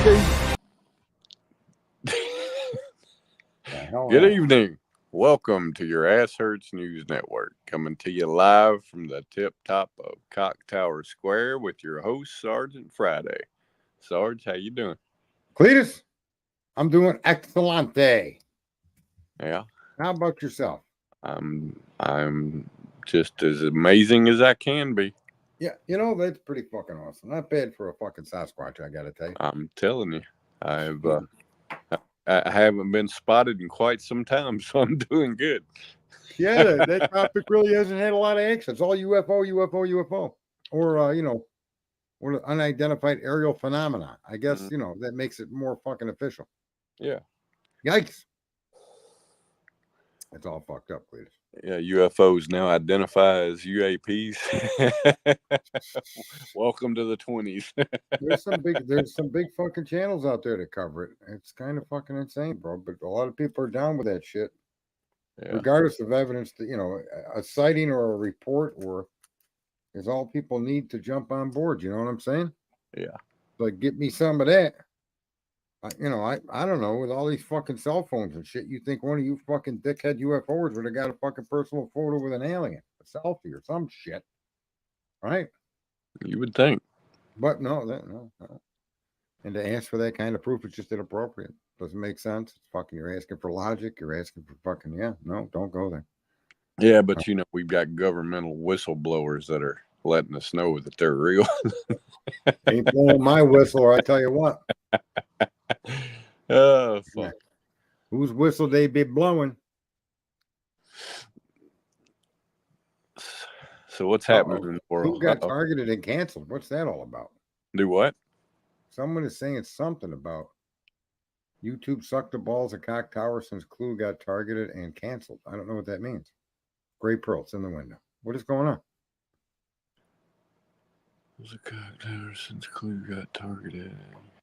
Good evening. Welcome to your Ass Hurts News Network, coming to you live from the tip top of Cock Tower Square with your host, Sergeant Friday. Sarge, how you doing? Cletus, I'm doing excellente. Yeah. How about yourself? I'm just as amazing as I can be. Yeah, that's pretty fucking awesome. Not bad for a fucking Sasquatch, I gotta tell you. I'm telling you, I haven't been spotted in quite some time, so I'm doing good. Yeah, that topic really hasn't had a lot of action. It's all UFO, or or unidentified aerial phenomena. I guess that makes it more fucking official. Yeah. Yikes! It's all fucked up, Cletus. Yeah, UFOs now identify as UAPs. Welcome to the 20s. there's some big fucking channels out there that cover it. It's kind of fucking insane, bro. But a lot of people are down with that shit. Yeah. Regardless of evidence that, a sighting or a report is all people need to jump on board. You know what I'm saying? Yeah. But get me some of that. I don't know, with all these fucking cell phones and shit, you think one of you fucking dickhead UFOs would have got a fucking personal photo with an alien, a selfie or some shit, right? You would think. But no. And to ask for that kind of proof is just inappropriate. Doesn't make sense. It's fucking, you're asking for logic. You're asking for fucking, no, don't go there. Yeah, but we've got governmental whistleblowers that are letting us know that they're real. Ain't blowing my whistle, or I tell you what. Oh, fuck. Yeah. Whose whistle they be blowing? So what's happening in the world? Who got targeted and canceled? What's that all about? Do what? Someone is saying something about YouTube sucked the balls of Cock Tower since Clue got targeted and canceled. I don't know what that means. Gray Pearl, it's in the window. What is going on? Was a Cock Tower since Clue got targeted?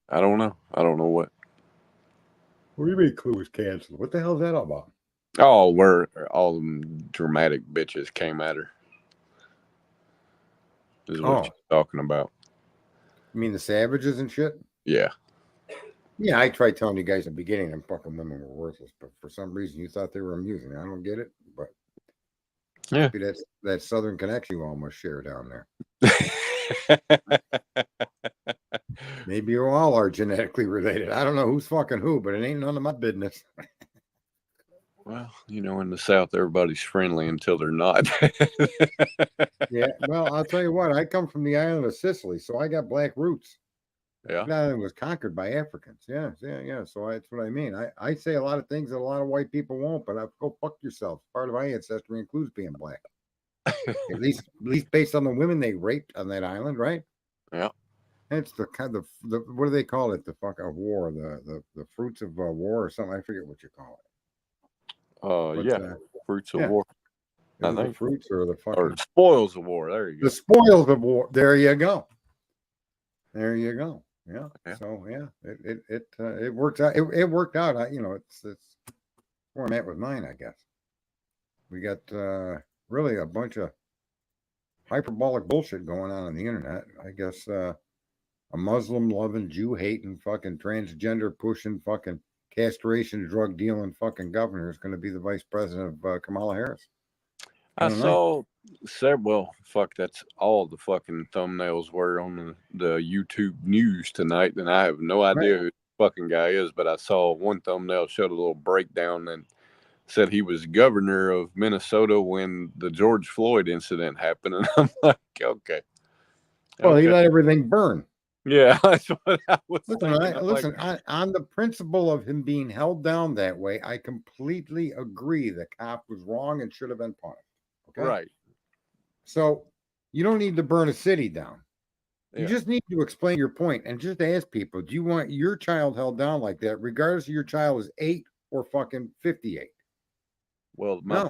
I don't know. I don't know what. What do you mean Clue was canceled? What the hell is that all about? Oh, where all them dramatic bitches came at her. Is what you're talking about. You mean the savages and shit? Yeah. Yeah, I tried telling you guys in the beginning them fucking women were worthless, but for some reason you thought they were amusing. I don't get it, but yeah, that Southern connection you almost share down there. Maybe you all are genetically related. I don't know who's fucking who, but it ain't none of my business. Well, in the South, everybody's friendly until they're not. Yeah, well, I'll tell you what. I come from the island of Sicily, so I got black roots. Yeah, that island was conquered by Africans. Yeah. So that's what I mean. I say a lot of things that a lot of white people won't, but go fuck yourself. Part of my ancestry includes being black. at least based on the women they raped on that island, right? Yeah. And it's the kind of the what do they call it? The fuck of war, the fruits of war or something. I forget what you call it. Fruits of war. I think the fruits or the fucking or spoils of war. There you go. The spoils of war. There you go. Yeah. So it works out. It worked out. It's where I'm at with mine, I guess. We got really a bunch of hyperbolic bullshit going on the internet. I guess a Muslim loving, Jew hating, fucking transgender pushing, fucking castration drug dealing fucking governor is going to be the vice president of Kamala Harris. I saw several. Fuck, that's all the fucking thumbnails were on the YouTube news tonight, and I have no idea who the fucking guy is. But I saw one thumbnail showed a little breakdown and said he was governor of Minnesota when the George Floyd incident happened, and I'm like, okay. Well, he let everything burn. Yeah, that's what I was Listen, on the principle of him being held down that way, I completely agree the cop was wrong and should have been punished. Okay? Right. So you don't need to burn a city down. You just need to explain your point and just ask people, do you want your child held down like that, regardless of your child is 8 or fucking 58? Well, I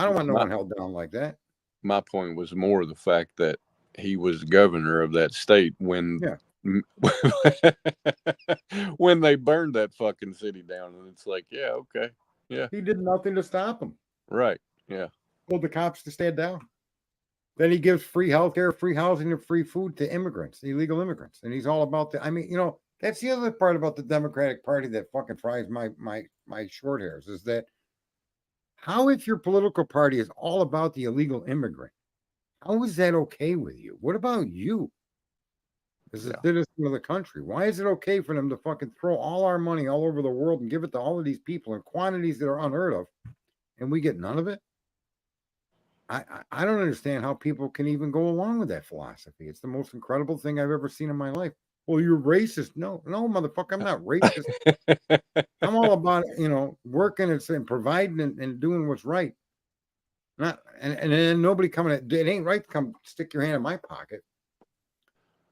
don't want no one held down like that. My point was more the fact that he was governor of that state when when they burned that fucking city down, and it's like, yeah, okay, yeah. He did nothing to stop him. Right. Yeah. Told the cops to stand down. Then he gives free healthcare, free housing, and free food to immigrants, illegal immigrants, and he's all about that. I mean, That's the other part about the Democratic Party that fucking fries my short hairs is that how, if your political party is all about the illegal immigrant, how is that okay with you? What about you as a citizen of the country? Why is it okay for them to fucking throw all our money all over the world and give it to all of these people in quantities that are unheard of, and we get none of it? I don't understand how people can even go along with that philosophy. It's the most incredible thing I've ever seen in my life. Well, you're racist. No, motherfucker, I'm not racist. I'm all about, working and providing and doing what's right. Not and then nobody coming at it ain't right to come stick your hand in my pocket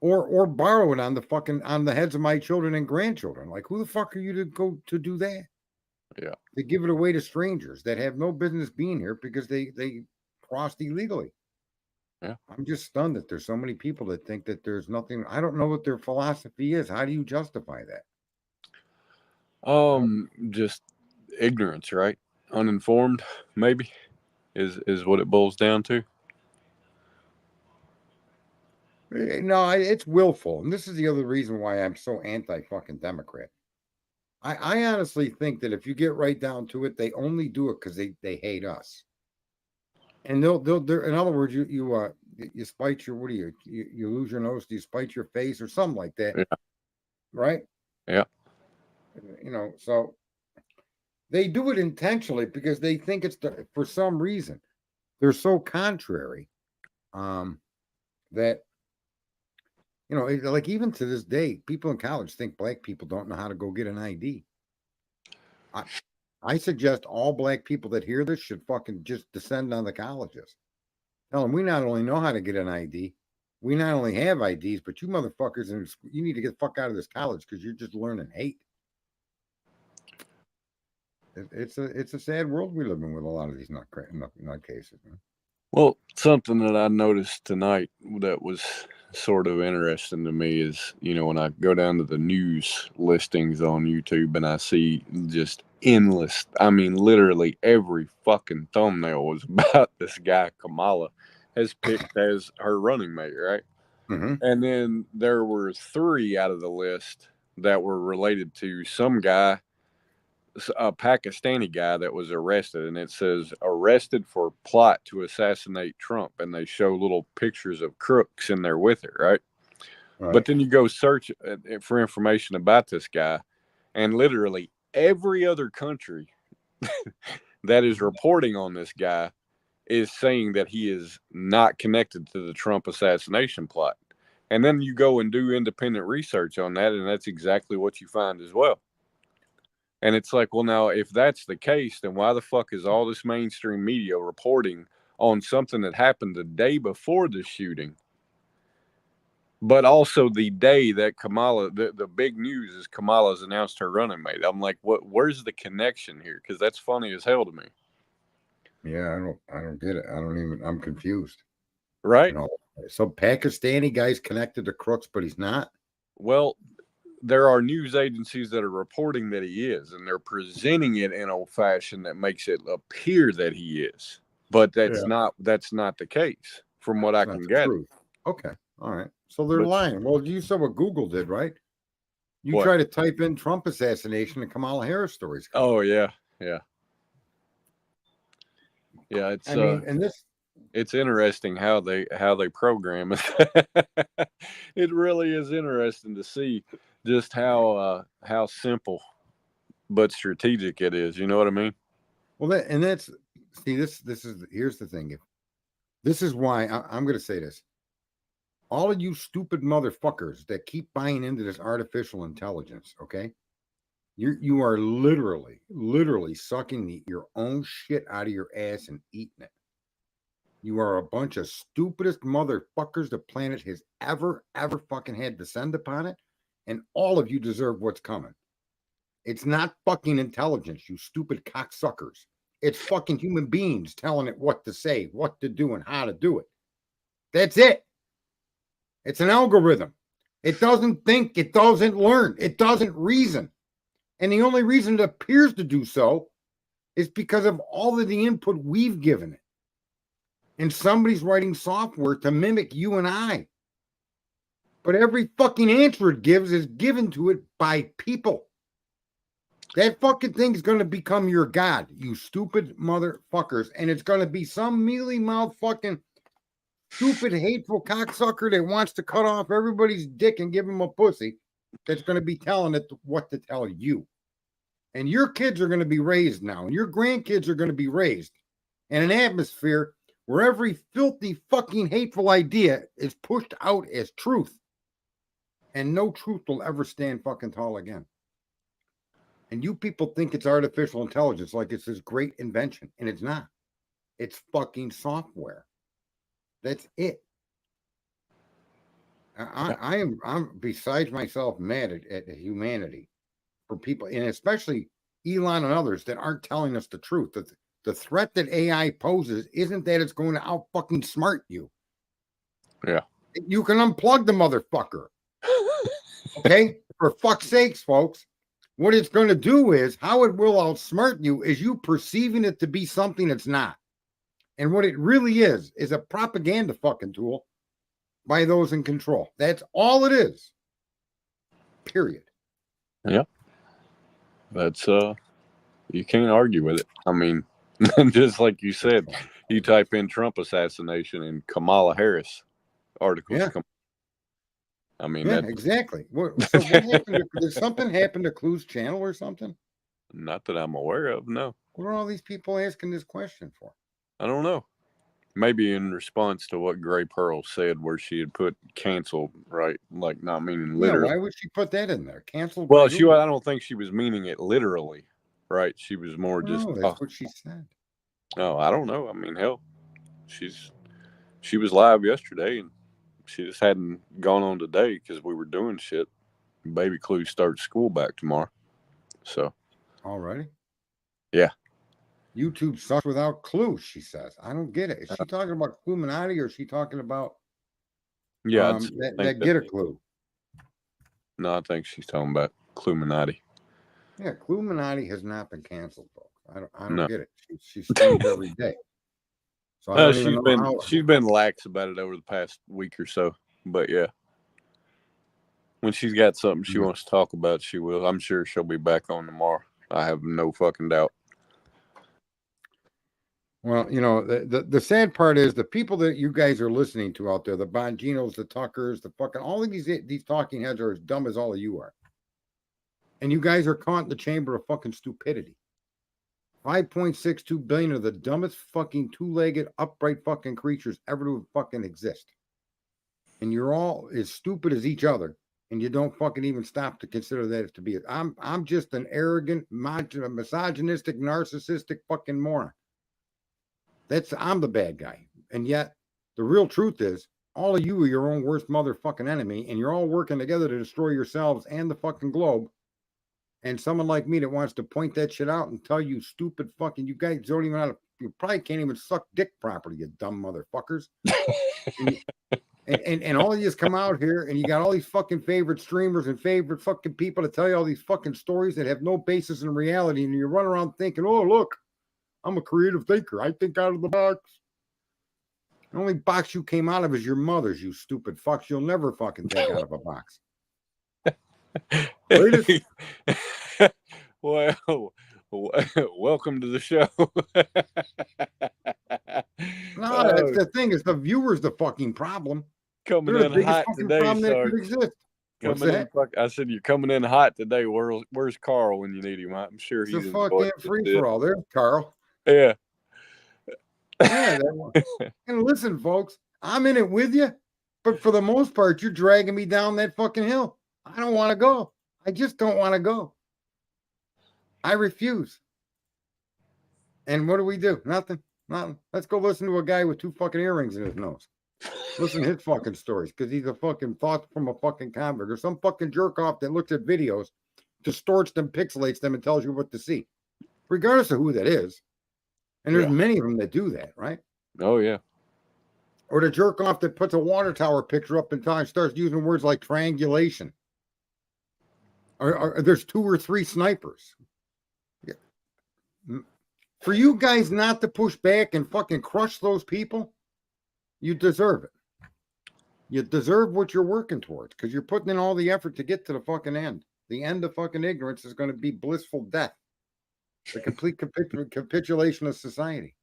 or borrow it on the heads of my children and grandchildren. Like, who the fuck are you to go to do that? Yeah. To give it away to strangers that have no business being here because they crossed illegally. Yeah. I'm just stunned that there's so many people that think that there's nothing. I don't know what their philosophy is. How do you justify that? Just ignorance, right? Uninformed, maybe, is what it boils down to. No, it's willful, and this is the other reason why I'm so anti-fucking Democrat. I honestly think that if you get right down to it, they only do it because they hate us. And they're in other words, you spite your what do you lose your nose? Do you spite your face or something like that? Yeah. Right? Yeah. So they do it intentionally because they think for some reason they're so contrary that like even to this day, people in college think black people don't know how to go get an ID. I suggest all black people that hear this should fucking just descend on the colleges. Tell them we not only know how to get an ID, we not only have IDs, but you motherfuckers, you need to get the fuck out of this college because you're just learning hate. It's a sad world we live in with a lot of these nutcases. Man. Well, something that I noticed tonight that was sort of interesting to me is, when I go down to the news listings on YouTube and I see just endless, I mean, literally every fucking thumbnail was about this guy Kamala has picked as her running mate, right? Mm-hmm. And then there were 3 out of the list that were related to some guy, a Pakistani guy that was arrested, and it says arrested for plot to assassinate Trump, and they show little pictures of crooks in there with it, right? But then you go search for information about this guy, and literally every other country that is reporting on this guy is saying that he is not connected to the Trump assassination plot. And then you go and do independent research on that, and that's exactly what you find as well. And it's like, well, now, if that's the case, then why the fuck is all this mainstream media reporting on something that happened the day before the shooting, but also the day that Kamala, the big news is Kamala's announced her running mate? I'm like, where's the connection here? Because that's funny as hell to me. Yeah, I don't get it. I'm confused. Right? So Pakistani guy's connected to crooks, but he's not? Well, there are news agencies that are reporting that he is, and they're presenting it in a fashion that makes it appear that he is. But that's not the case, from what I can gather. Okay, all right. So they're lying. Well, you saw what Google did, right? You What? try to type in Trump assassination and Kamala Harris stories. Oh yeah. It's and it's interesting how they program it. It really is interesting to see just how simple but strategic it is. You know what I mean? Well, here's the thing. This is why I'm going to say this. All of you stupid motherfuckers that keep buying into this artificial intelligence, okay? You are literally sucking your own shit out of your ass and eating it. You are a bunch of stupidest motherfuckers the planet has ever fucking had descend upon it, and all of you deserve what's coming. It's not fucking intelligence, you stupid cocksuckers. It's fucking human beings telling it what to say, what to do, and how to do it. That's it. It's an algorithm. It doesn't think, it doesn't learn, it doesn't reason. And the only reason it appears to do so is because of all of the input we've given it. And somebody's writing software to mimic you and I. But every fucking answer it gives is given to it by people. That fucking thing is going to become your God, you stupid motherfuckers. And it's going to be some mealy-mouthed fucking stupid, hateful cocksucker that wants to cut off everybody's dick and give him a pussy that's going to be telling it what to tell you. And your kids are going to be raised now, and your grandkids are going to be raised in an atmosphere where every filthy, fucking, hateful idea is pushed out as truth. And no truth will ever stand fucking tall again. And you people think it's artificial intelligence like it's this great invention, and it's not. It's fucking software. That's it. I'm besides myself mad at humanity for people, and especially Elon and others that aren't telling us the truth. The threat that AI poses isn't that it's going to out fucking smart you. Yeah. You can unplug the motherfucker. Okay? For fuck's sakes, folks. What it's going to do is, how it will outsmart you is you perceiving it to be something it's not. And what it really is a propaganda fucking tool by those in control. That's all it is. Period. Yeah. That's you can't argue with it. I mean, just like you said, you type in Trump assassination and Kamala Harris articles come. I mean, yeah, exactly. So what happened? Did something happen to Clue's channel or something? Not that I'm aware of. No. What are all these people asking this question for? I don't know. Maybe in response to what Gray Pearl said, where she had put canceled, right? Like not meaning literally. Yeah, why would she put that in there? Canceled. Well, I don't think she was meaning it literally, right? She was more just. That's what she said. Oh, I don't know. I mean, hell, she was live yesterday, and she just hadn't gone on today because we were doing shit. Baby Clue starts school back tomorrow, so. Already? Yeah. YouTube sucks without Clue, she says. I don't get it. Is she talking about Cluminati, or is she talking about that get a clue? No, I think she's talking about Cluminati. Yeah, Cluminati has not been canceled, folks. I don't get it. She streams every day. So I don't even know she's been lax about it over the past week or so. But yeah. When she's got something she wants to talk about, she will. I'm sure she'll be back on tomorrow. I have no fucking doubt. Well, you know, the sad part is the people that you guys are listening to out there, the Bonginos, the Tuckers, the fucking, all of these talking heads are as dumb as all of you are. And you guys are caught in the chamber of fucking stupidity. 5.62 billion of the dumbest fucking two-legged upright fucking creatures ever to fucking exist. And you're all as stupid as each other. And you don't fucking even stop to consider that to be it. I'm just an arrogant, misogynistic, narcissistic fucking moron. I'm the bad guy. And yet the real truth is all of you are your own worst motherfucking enemy, and you're all working together to destroy yourselves and the fucking globe. And someone like me that wants to point that shit out and tell you stupid fucking, you guys don't even know how to, you probably can't even suck dick properly, you dumb motherfuckers. and all of you just come out here and you got all these fucking favorite streamers and favorite fucking people to tell you all these fucking stories that have no basis in reality. And you run around thinking, oh, look, I'm a creative thinker. I think out of the box. The only box you came out of is your mother's, you stupid fucks. You'll never fucking think out of a box. Well, welcome to the show. No, that's the thing. Is the viewers the fucking problem? Coming in hot today, I said you're coming in hot today. Where's Carl when you need him? I'm sure he's a fucking free for all. There's Carl. Yeah. Yeah. And listen, folks, I'm in it with you, but for the most part, you're dragging me down that fucking hill. I don't want to go. I just don't want to go. I refuse. And what do? Nothing. Let's go listen to a guy with 2 fucking earrings in his nose. Listen to his fucking stories, because he's a fucking thought from a fucking convert or some fucking jerk off that looks at videos, distorts them, pixelates them, and tells you what to see, regardless of who that is. And there's many of them that do that, right? Oh, yeah. Or the jerk off that puts a water tower picture up and starts using words like triangulation. Or there's 2 or 3 snipers. For you guys not to push back and fucking crush those people, you deserve it. You deserve what you're working towards because you're putting in all the effort to get to the fucking end. The end of fucking ignorance is going to be blissful death, the complete capitulation of society.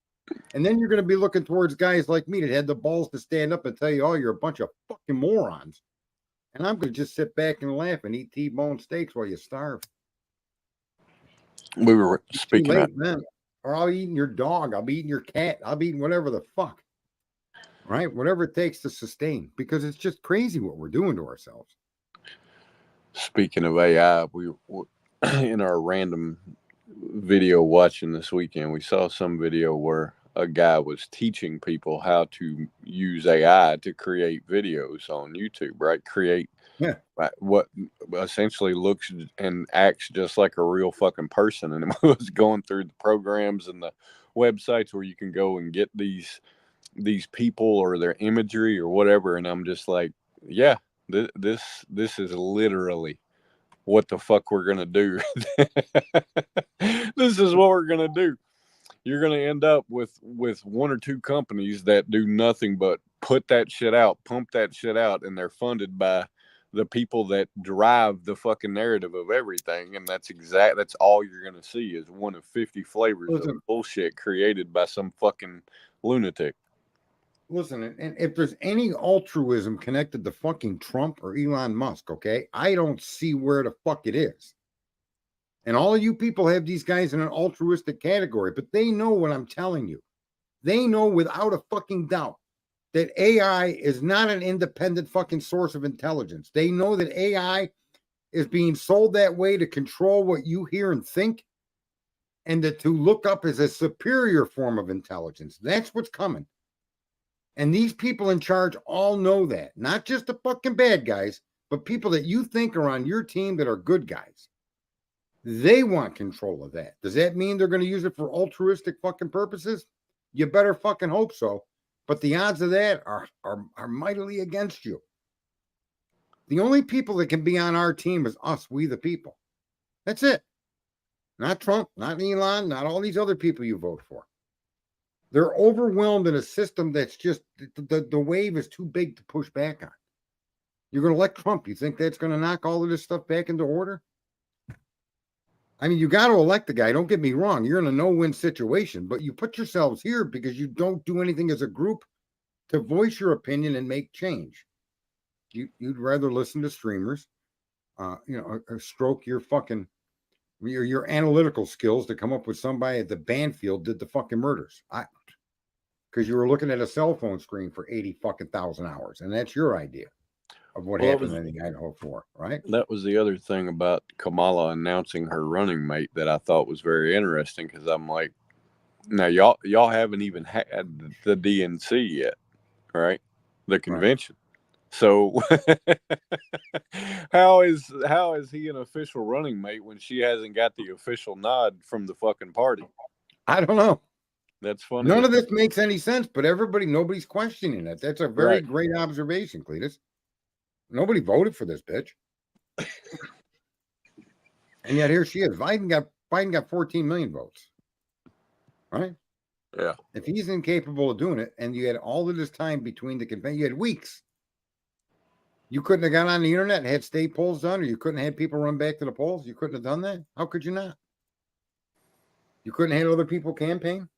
And then you're going to be looking towards guys like me that had the balls to stand up and tell you, oh, you're a bunch of fucking morons. And I'm going to just sit back and laugh and eat T-bone steaks while you starve. We were It's speaking too late, of, man. Or I'll be eating your dog. I'll be eating your cat. I'll be eating whatever the fuck. Right? Whatever it takes to sustain. Because it's just crazy what we're doing to ourselves. speaking of AI, we in our random video watching this weekend, we saw some video where a guy was teaching people how to use AI to create videos on YouTube, right? Create what essentially looks and acts just like a real fucking person. And it was going through the programs and the websites where you can go and get these people or their imagery or whatever. And I'm just like, yeah, this is literally what the fuck we're gonna do. This is what we're gonna do. You're gonna end up with one or two companies that do nothing but put that shit out, pump that shit out, and they're funded by the people that drive the fucking narrative of everything. And that's all you're gonna see is one of 50 flavors of bullshit created by some fucking lunatic. Listen, and if there's any altruism connected to fucking Trump or Elon Musk, okay, I don't see where the fuck it is. And all of you people have these guys in an altruistic category, but they know what I'm telling you. They know without a fucking doubt that AI is not an independent fucking source of intelligence. They know that AI is being sold that way to control what you hear and think and to look up as a superior form of intelligence. That's what's coming. And these people in charge all know that. Not just the fucking bad guys, but people that you think are on your team that are good guys. They want control of that. Does that mean they're going to use it for altruistic fucking purposes? You better fucking hope so. But the odds of that are mightily against you. The only people that can be on our team is us, we the people. That's it. Not Trump, not Elon, not all these other people you vote for. They're overwhelmed in a system that's just, the wave is too big to push back on. You're going to elect Trump. You think that's going to knock all of this stuff back into order? I mean, you got to elect the guy. Don't get me wrong. You're in a no-win situation, but you put yourselves here because you don't do anything as a group to voice your opinion and make change. You'd rather listen to streamers, or stroke your fucking your analytical skills to come up with somebody at the Banfield did the fucking murders. Because you were looking at a cell phone screen for 80 fucking thousand hours, and that's your idea of what happened in the Idaho 4, right? That was the other thing about Kamala announcing her running mate that I thought was very interesting, because I'm like, now y'all haven't even had the DNC yet, right? The convention. Right. So how is he an official running mate when she hasn't got the official nod from the fucking party? I don't know. That's funny. None of this makes any sense, but nobody's questioning it. That's a very great observation, Cletus. Nobody voted for this bitch. And yet here she is. Biden got 14 million votes. Right? Yeah. If he's incapable of doing it, and you had all of this time between the convention, you had weeks. You couldn't have gone on the internet and had state polls done, or you couldn't have had people run back to the polls. You couldn't have done that. How could you not? You couldn't have had other people campaign.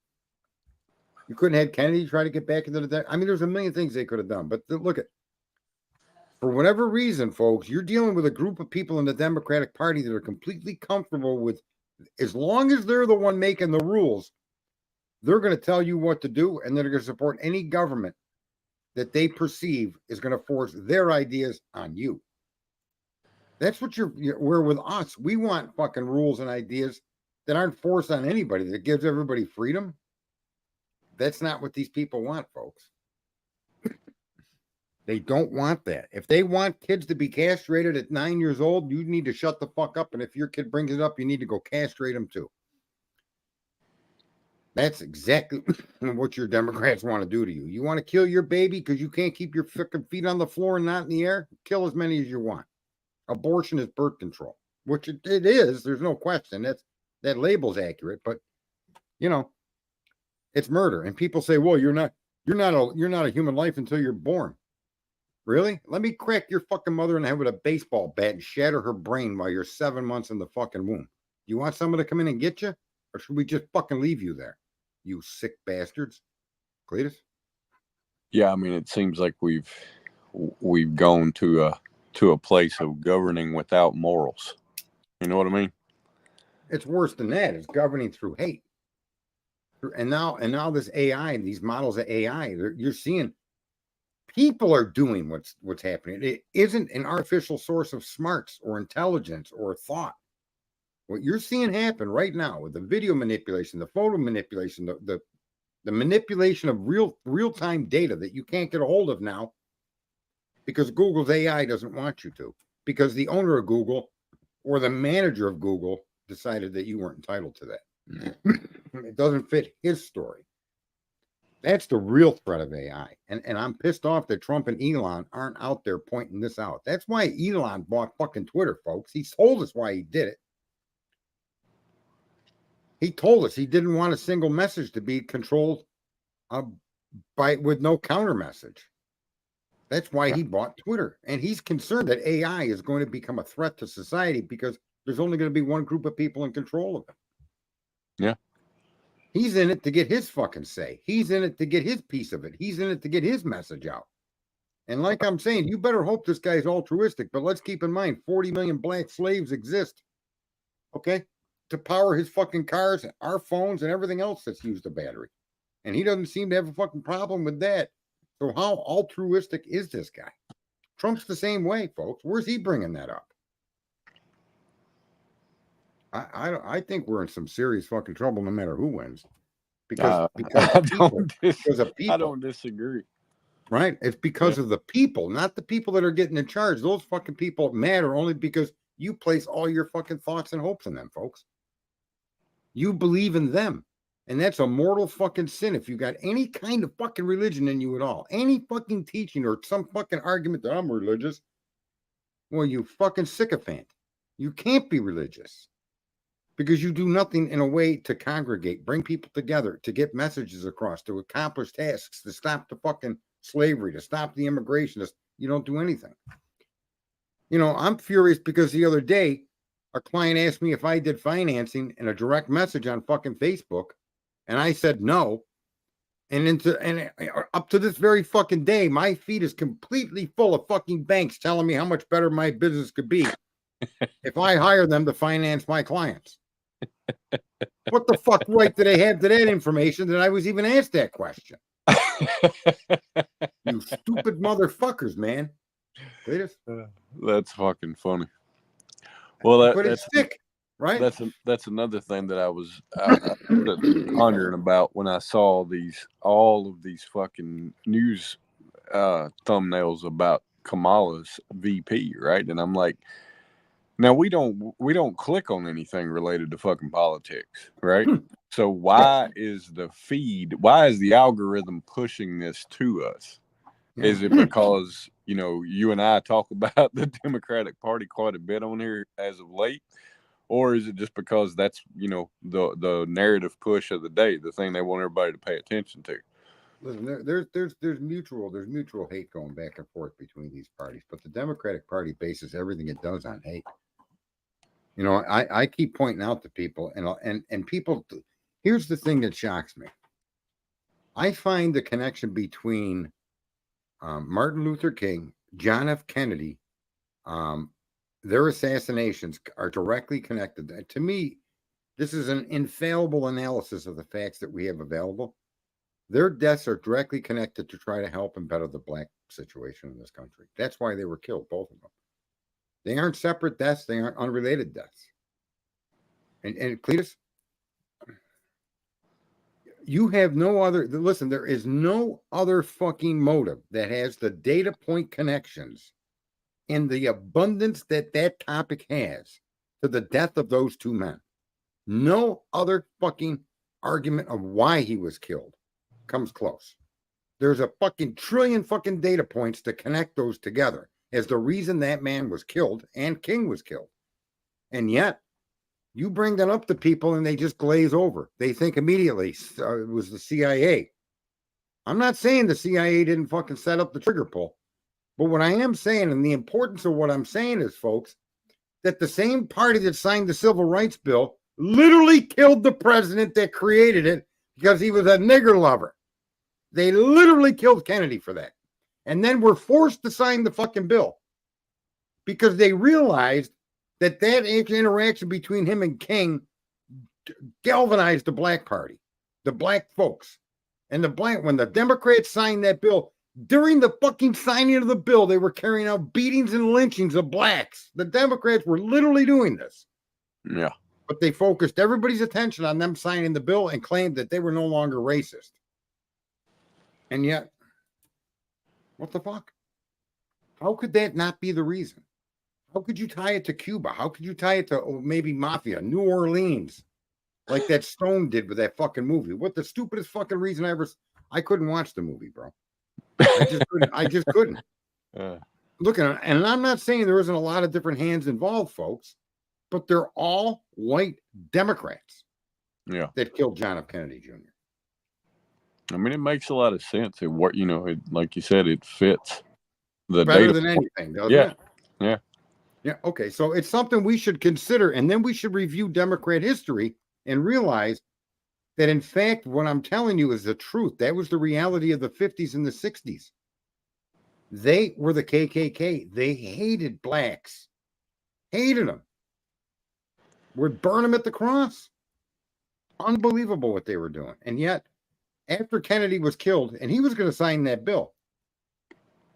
You couldn't have had Kennedy try to get back into the. I mean, there's a million things they could have done. But look at, for whatever reason, folks, you're dealing with a group of people in the Democratic Party that are completely comfortable with, as long as they're the one making the rules, they're going to tell you what to do, and they're going to support any government that they perceive is going to force their ideas on you. That's what we're with us. We want fucking rules and ideas that aren't forced on anybody, that gives everybody freedom. That's not what these people want, folks. They don't want that. If they want kids to be castrated at 9 years old, you need to shut the fuck up. And if your kid brings it up, you need to go castrate them too. That's exactly what your Democrats want to do to you. You want to kill your baby because you can't keep your fucking feet on the floor and not in the air? Kill as many as you want. Abortion is birth control, which it is. There's no question. That label's accurate, but it's murder. And people say, "Well, you're not a human life until you're born." Really? Let me crack your fucking mother in the head with a baseball bat and shatter her brain while you're 7 months in the fucking womb. You want someone to come in and get you? Or should we just fucking leave you there? You sick bastards. Cletus? Yeah, I mean, it seems like we've gone to a place of governing without morals. You know what I mean? It's worse than that. It's governing through hate. And now this AI, these models of AI, you're seeing people are doing what's happening. It isn't an artificial source of smarts or intelligence or thought. What you're seeing happen right now with the video manipulation, the photo manipulation, the manipulation of real-time data that you can't get a hold of now because Google's AI doesn't want you to, because the owner of Google or the manager of Google decided that you weren't entitled to that. It doesn't fit his story. That's the real threat of AI. And I'm pissed off that Trump and Elon aren't out there pointing this out. That's why Elon bought fucking Twitter, folks. He told us why he did it. He told us he didn't want a single message to be controlled with no counter message. That's why he bought Twitter. And he's concerned that AI is going to become a threat to society because there's only going to be one group of people in control of it. Yeah. He's in it to get his fucking say. He's in it to get his piece of it. He's in it to get his message out. And like I'm saying, you better hope this guy's altruistic, but let's keep in mind 40 million black slaves exist. Okay? To power his fucking cars, our phones, and everything else that's used a battery. And he doesn't seem to have a fucking problem with that. So how altruistic is this guy? Trump's the same way, folks. Where's he bringing that up? I think we're in some serious fucking trouble no matter who wins. Because of people. I don't disagree. Right? It's because of the people, not the people that are getting in charge. Those fucking people matter only because you place all your fucking thoughts and hopes in them, folks. You believe in them. And that's a mortal fucking sin if you got any kind of fucking religion in you at all. Any fucking teaching or some fucking argument that I'm religious. Well, you fucking sycophant. You can't be religious. Because you do nothing in a way to congregate, bring people together, to get messages across, to accomplish tasks, to stop the fucking slavery, to stop the immigration. You don't do anything. You know, I'm furious because the other day, a client asked me if I did financing in a direct message on fucking Facebook, and I said no. And up to this very fucking day, my feed is completely full of fucking banks telling me how much better my business could be if I hire them to finance my clients. What the fuck right did I have to that information that I was even asked that question? You stupid motherfuckers, man. That's fucking funny. Well, but it's sick, right? That's another thing that I was pondering about when I saw all of these fucking news thumbnails about Kamala's VP, right? And I'm like, now we don't click on anything related to fucking politics, right? So why is the algorithm pushing this to us? Is it because, you and I talk about the Democratic Party quite a bit on here as of late? Or is it just because that's, the narrative push of the day, the thing they want everybody to pay attention to? Listen, there's mutual hate going back and forth between these parties, but the Democratic Party bases everything it does on hate. I keep pointing out to people, and people, here's the thing that shocks me. I find the connection between Martin Luther King, John F. Kennedy, their assassinations are directly connected. To me, this is an infallible analysis of the facts that we have available. Their deaths are directly connected to try to help and better the black situation in this country. That's why they were killed, both of them. They aren't separate deaths. They aren't unrelated deaths. And Cletus, you have no other, listen, there is no other fucking motive that has the data point connections in the abundance that topic has to the death of those two men. No other fucking argument of why he was killed comes close. There's a fucking trillion fucking data points to connect those together as the reason that man was killed and King was killed. And yet, you bring that up to people and they just glaze over. They think immediately it was the CIA. I'm not saying the CIA didn't fucking set up the trigger pull, But what I am saying, and the importance of what I'm saying is, folks, that the same party that signed the Civil Rights Bill literally killed the president that created it because he was a nigger lover. They literally killed Kennedy for that. And then were forced to sign the fucking bill because they realized that interaction between him and King galvanized the black party, the black folks. And when the Democrats signed that bill, during the fucking signing of the bill, they were carrying out beatings and lynchings of blacks. The Democrats were literally doing this. Yeah. But they focused everybody's attention on them signing the bill and claimed that they were no longer racist. And yet, what the fuck? How could that not be the reason? How could you tie it to Cuba? How could you tie it to maybe mafia, New Orleans, like that Stone did with that fucking movie? What the stupidest fucking reason I couldn't watch the movie, bro. I just couldn't. Look, and I'm not saying there isn't a lot of different hands involved, folks, but they're all white Democrats. Yeah. That killed John F. Kennedy Jr. I mean, it makes a lot of sense. Like you said, it fits the better data than anything, doesn't it? Yeah. Yeah. Okay. So it's something we should consider, and then we should review Democrat history and realize that, in fact, what I'm telling you is the truth. That was the reality of the 50s and the 60s. They were the KKK. They hated blacks, hated them, would burn them at the cross. Unbelievable what they were doing. And yet, after Kennedy was killed, and he was going to sign that bill.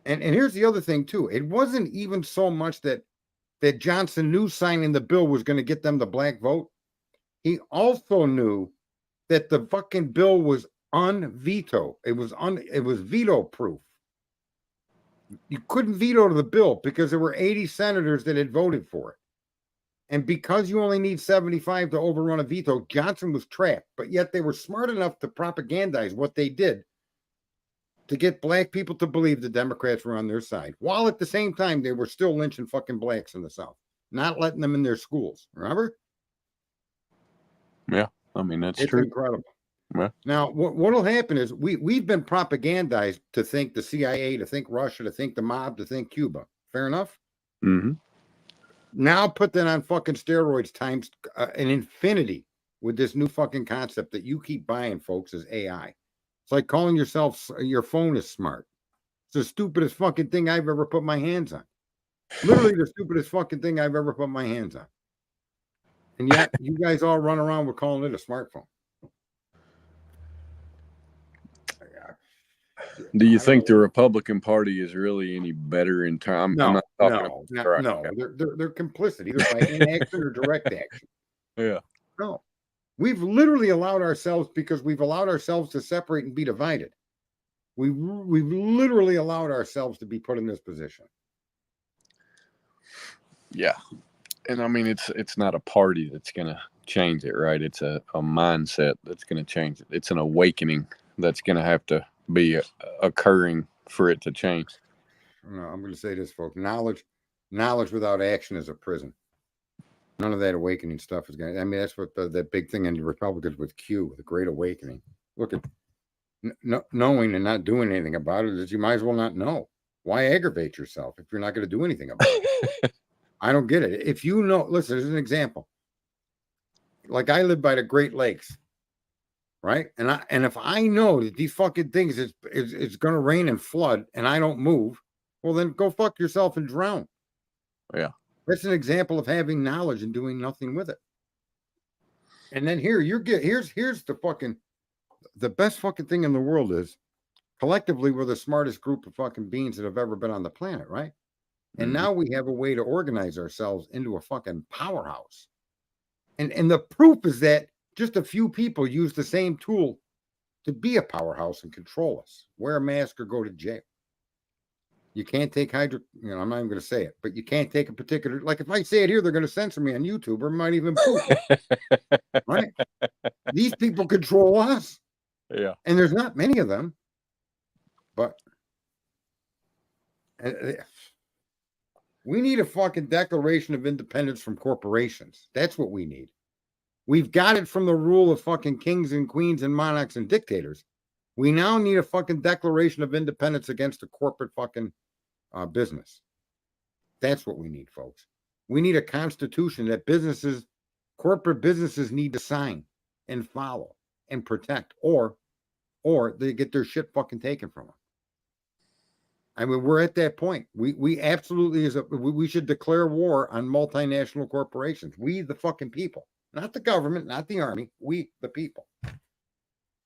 And here's the other thing, too. It wasn't even so much that Johnson knew signing the bill was going to get them the black vote. He also knew that the fucking bill was unveto. It was veto proof. You couldn't veto the bill because there were 80 senators that had voted for it. And because you only need 75 to overrun a veto, Johnson was trapped. But yet they were smart enough to propagandize what they did to get black people to believe the Democrats were on their side, while at the same time they were still lynching fucking blacks in the South, not letting them in their schools. Remember? Yeah, I mean, it's true. Incredible. Yeah. Now, what'll happen is we've been propagandized to think the CIA, to think Russia, to think the mob, to think Cuba. Fair enough? Mm-hmm. Now put that on fucking steroids times an infinity with this new fucking concept that you keep buying, folks, is AI. It's like calling your phone is smart. It's the stupidest fucking thing I've ever put my hands on. Literally the stupidest fucking thing I've ever put my hands on. And yet you guys all run around with calling it a smartphone. Do you think the Republican Party is really any better in terms? No. They're complicit either by inaction or direct action. Yeah. No. We've literally allowed ourselves, because we've allowed ourselves to separate and be divided. We've literally allowed ourselves to be put in this position. Yeah. And I mean, it's not a party that's going to change it, right? It's a mindset that's going to change it. It's an awakening that's going to have to be occurring for it to change. No, I'm going to say this, folks. Knowledge without action is a prison. None of that awakening stuff is going to, I mean, that's what that big thing in the Republicans with Q, the Great Awakening. Look at knowing and not doing anything about it is you might as well not know. Why aggravate yourself if you're not going to do anything about it? I don't get it. If you know, listen, as an example, like I live by the Great Lakes, right? And if I know that these fucking things it's going to rain and flood and I don't move, well, then go fuck yourself and drown. Yeah. That's an example of having knowledge and doing nothing with it. And then here's the best fucking thing in the world is collectively we're the smartest group of fucking beings that have ever been on the planet, right? And now we have a way to organize ourselves into a fucking powerhouse. And the proof is that just a few people use the same tool to be a powerhouse and control us. Wear a mask or go to jail. You can't take I'm not even going to say it, but you can't take a particular, like if I say it here, they're going to censor me on YouTube or might even poop. Right? These people control us. Yeah. And there's not many of them, but we need a fucking Declaration of Independence from corporations. That's what we need. We've got it from the rule of fucking kings and queens and monarchs and dictators. We now need a fucking Declaration of Independence against the corporate fucking business. That's what we need, folks. We need a constitution that corporate businesses need to sign and follow and protect, or they get their shit fucking taken from them. I mean, we're at that point. We absolutely we should declare war on multinational corporations. We, the fucking people, not the government, not the army. We, the people.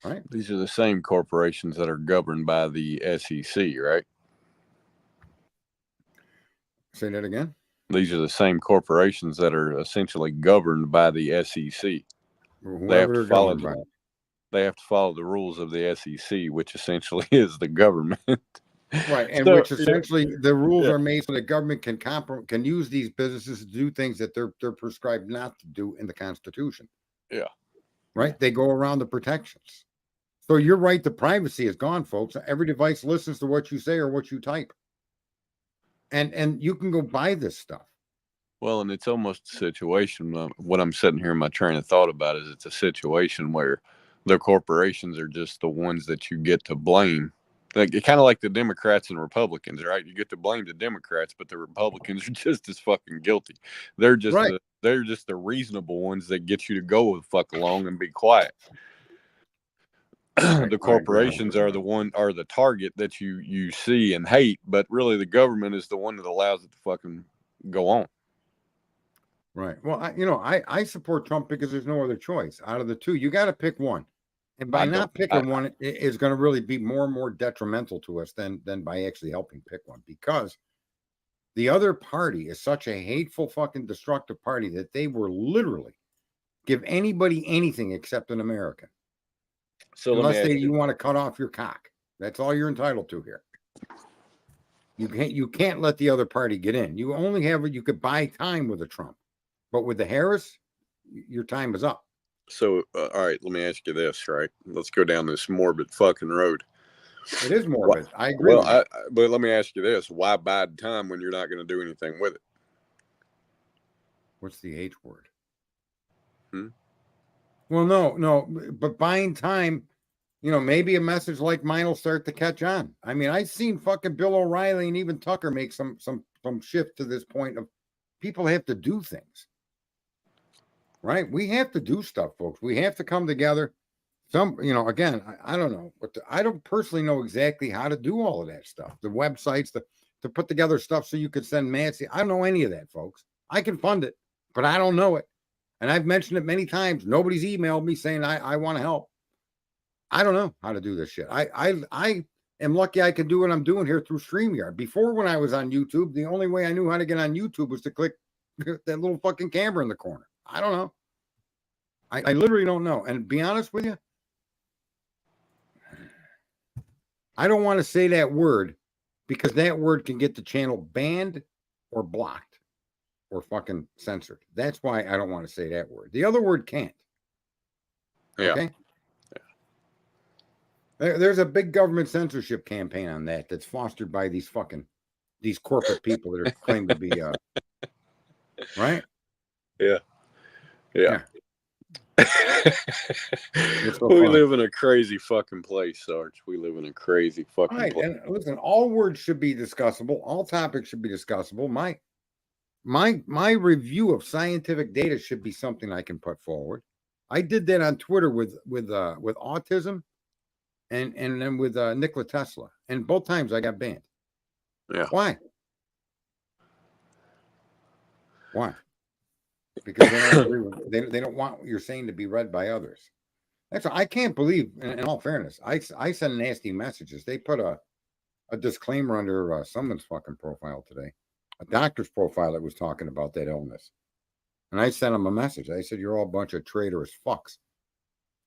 Right? These are the same corporations that are governed by the SEC, right? Say that again. These are the same corporations that are essentially governed by the SEC. They have to follow the rules of the SEC, which essentially is the government. Right, and which essentially the rules are made so the government can use these businesses to do things that they're prescribed not to do in the Constitution. Yeah. Right? They go around the protections. So you're right, the privacy is gone, folks. Every device listens to what you say or what you type. And you can go buy this stuff. Well, and it's almost a situation, what I'm sitting here in my train of thought about is it's a situation where the corporations are just the ones that you get to blame. Like, kind of like the Democrats and Republicans, right? You get to blame the Democrats, but the Republicans are just as fucking guilty. They're just the reasonable ones that get you to go the fuck along and be quiet. The corporations are the target that you see and hate, but really the government is the one that allows it to fucking go on. Right. Well, I support Trump because there's no other choice. Out of the two, you got to pick one. And by not picking one, it is going to really be more and more detrimental to us than by actually helping pick one, because the other party is such a hateful, fucking destructive party that they will literally give anybody anything except an American. So unless you want to cut off your cock. That's all you're entitled to here. You can't let the other party get in. You only you could buy time with a Trump. But with the Harris, your time is up. So, all right, let me ask you this, right? Let's go down this morbid fucking road. It is morbid. I agree. Well, but let me ask you this. Why bide time when you're not going to do anything with it? What's the H word? Well, no, but buying time, maybe a message like mine will start to catch on. I mean, I've seen fucking Bill O'Reilly and even Tucker make some shift to this point of people have to do things. Right? We have to do stuff, folks. We have to come together. Again, I don't know, but I don't personally know exactly how to do all of that stuff. The websites, to put together stuff so you could send mass. I don't know any of that, folks. I can fund it, but I don't know it. And I've mentioned it many times. Nobody's emailed me saying I want to help. I don't know how to do this shit. I am lucky I can do what I'm doing here through StreamYard. Before, when I was on YouTube, the only way I knew how to get on YouTube was to click that little fucking camera in the corner. I don't know. I literally don't know. And to be honest with you, I don't want to say that word because that word can get the channel banned or blocked or fucking censored. That's why I don't want to say that word. The other word can't. Yeah. Okay. There's a big government censorship campaign on that's fostered by these corporate people that are claimed to be right. Yeah. We live in a crazy fucking place, Sarge. We live in a crazy fucking place. And listen, all words should be discussable. All topics should be discussable. My review of scientific data should be something I can put forward. I did that on Twitter with autism and then with Nikola Tesla. And both times I got banned. Yeah. Why? Because they don't agree with they don't want what you're saying to be read by others. I can't believe, in all fairness, I send nasty messages. They put a disclaimer under someone's fucking profile today, a doctor's profile that was talking about that illness. And I sent them a message. I said, you're all a bunch of traitorous fucks.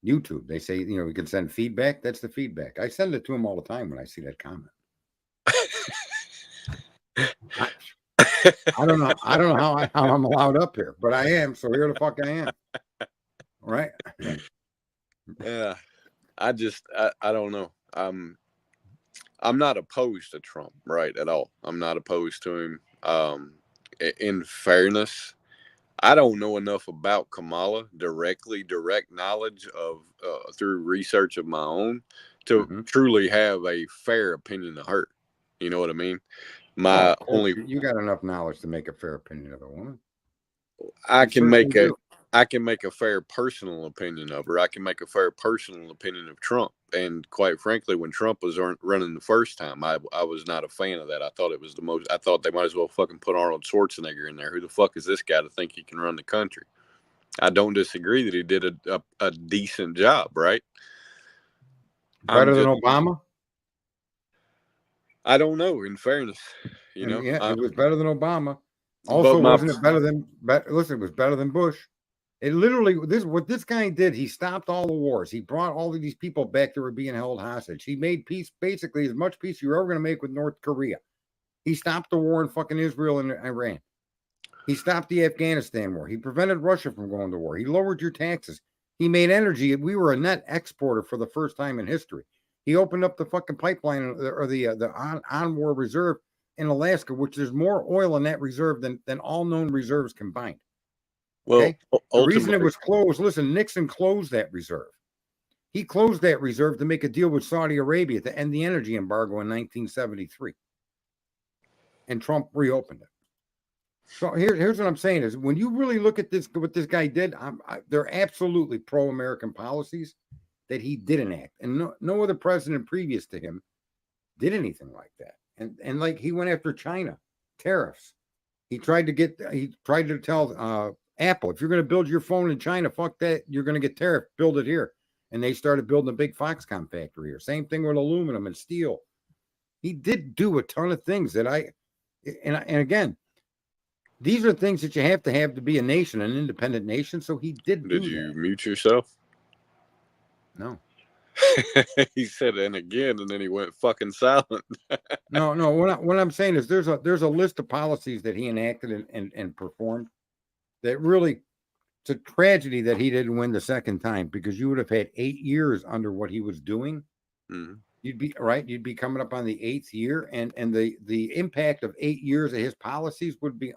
YouTube, they say, we can send feedback. That's the feedback. I send it to them all the time when I see that comment. I don't know how I'm allowed up here, but I am. So here the fuck I am. Right? Yeah. I don't know. I'm not opposed to Trump, right, at all. I'm not opposed to him. In fairness, I don't know enough about Kamala direct knowledge of through research of my own to truly have a fair opinion of her. You know what I mean? My of course, only you got enough knowledge to make a fair opinion of a woman. I You can certainly make a do. I can make a fair personal opinion of her. I can make a fair personal opinion of Trump. And quite frankly, when Trump was running the first time, I was not a fan of that. I thought it was the most. I thought they might as well fucking put Arnold Schwarzenegger in there. Who the fuck is this guy to think he can run the country? I don't disagree that he did a decent job, right? I'm Better than just Obama? I don't know. In fairness, And yeah, it was better than Obama. but Also, my wasn't it better than? Listen, it was better than Bush. It literally what this guy did. He stopped all the wars. He brought all of these people back that were being held hostage. He made peace, basically as much peace you're ever going to make with North Korea. He stopped the war in fucking Israel and Iran. He stopped the Afghanistan war. He prevented Russia from going to war. He lowered your taxes. He made energy. We were a net exporter for the first time in history. He opened up the fucking pipeline or the on-war reserve in Alaska, which there's more oil in that reserve than all known reserves combined. well, Okay. The reason it ultimately, was closed, listen, Nixon closed that reserve. He closed that reserve to make a deal with Saudi Arabia to end the energy embargo in 1973. And Trump reopened it. So here's what I'm saying is when you really look at this, what this guy did, they're absolutely pro-American policies that he did enact. And no other president previous to him did anything like that. And like he went after China, tariffs. He tried to tell Apple, if you're going to build your phone in China, fuck that, you're going to get tariff, build it here. And they started building a big Foxconn factory here. Same thing with aluminum and steel. He did do a ton of things that and again, these are things that you have to be a nation, an independent nation. So he did did do you that. mute yourself? No, He said it again, and then he went fucking silent. no. What I'm saying is there's a list of policies that he enacted and performed that really, it's a tragedy that he didn't win the second time because you would have had 8 years under what he was doing. Mm-hmm. You'd be right. You'd be coming up on the 8th year, and the impact of 8 years of his policies would be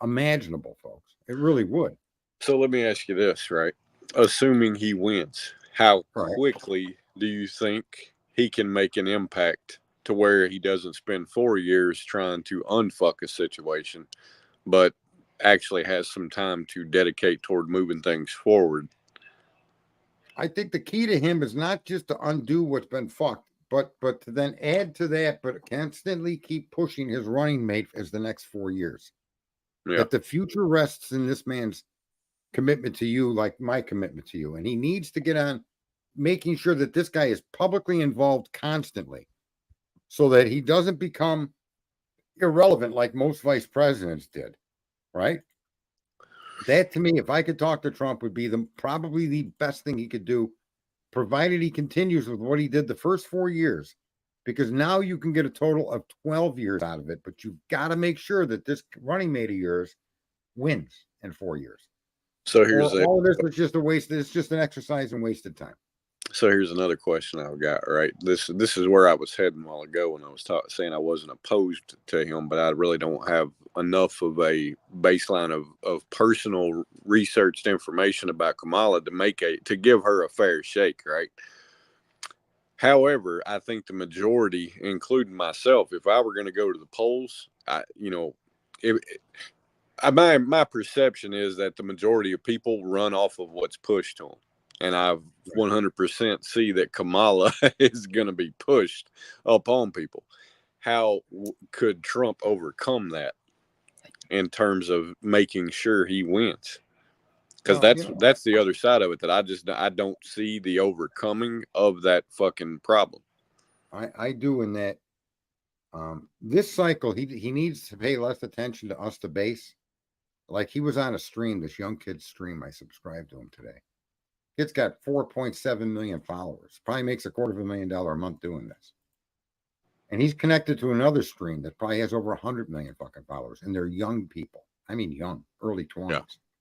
unimaginable, folks. It really would. So let me ask you this, right? Assuming he wins, how Right. quickly do you think he can make an impact to where he doesn't spend 4 years trying to unfuck a situation, but actually has some time to dedicate toward moving things forward? I think the key to him is not just to undo what's been fucked, but to then add to that, but constantly keep pushing his running mate as the next 4 years. Yeah. That the future rests in this man's commitment to you, like my commitment to you. And he needs to get on making sure that this guy is publicly involved constantly so that he doesn't become irrelevant like most vice presidents did. Right. That to me, if I could talk to Trump, would be probably the best thing he could do, provided he continues with what he did the first 4 years, because now you can get a total of 12 years out of it. But you've got to make sure that this running mate of yours wins in 4 years. So Or all of this is just a waste. It's just an exercise in wasted time. So here's another question I've got. Right, this is where I was heading a while ago when I was saying I wasn't opposed to him, but I really don't have enough of a baseline of personal researched information about Kamala to give her a fair shake. Right. However, I think the majority, including myself, if I were going to go to the polls, my perception is that the majority of people run off of what's pushed to them. And I 100% see that Kamala is going to be pushed upon people. How could Trump overcome that in terms of making sure he wins? Because that's the other side of it that I don't see the overcoming of that fucking problem. I do in that this cycle he needs to pay less attention to us, the base. Like he was on a stream, this young kid's stream. I subscribed to him today. Kid's got 4.7 million followers. Probably makes $250,000 a month doing this. And he's connected to another stream that probably has over 100 million fucking followers. And they're young people. I mean, young, early 20s.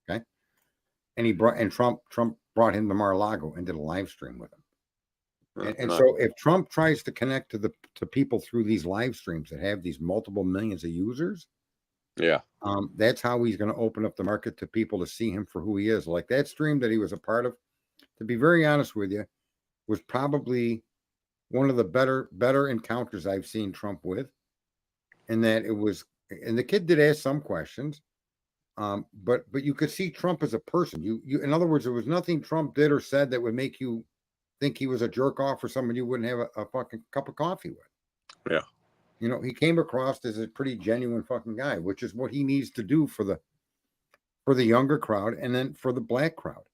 Yeah. Okay. And Trump brought him to Mar-a-Lago and did a live stream with him. And so if Trump tries to connect to people through these live streams that have these multiple millions of users, that's how he's going to open up the market to people to see him for who he is. Like that stream that he was a part of, to be very honest with you, was probably one of the better encounters I've seen Trump with. and that it was, and the kid did ask some questions, but you could see Trump as a person. You in other words, there was nothing Trump did or said that would make you think he was a jerk off or someone you wouldn't have a fucking cup of coffee with. Yeah. You know, he came across as a pretty genuine fucking guy, which is what he needs to do for the younger crowd and then for the black crowd.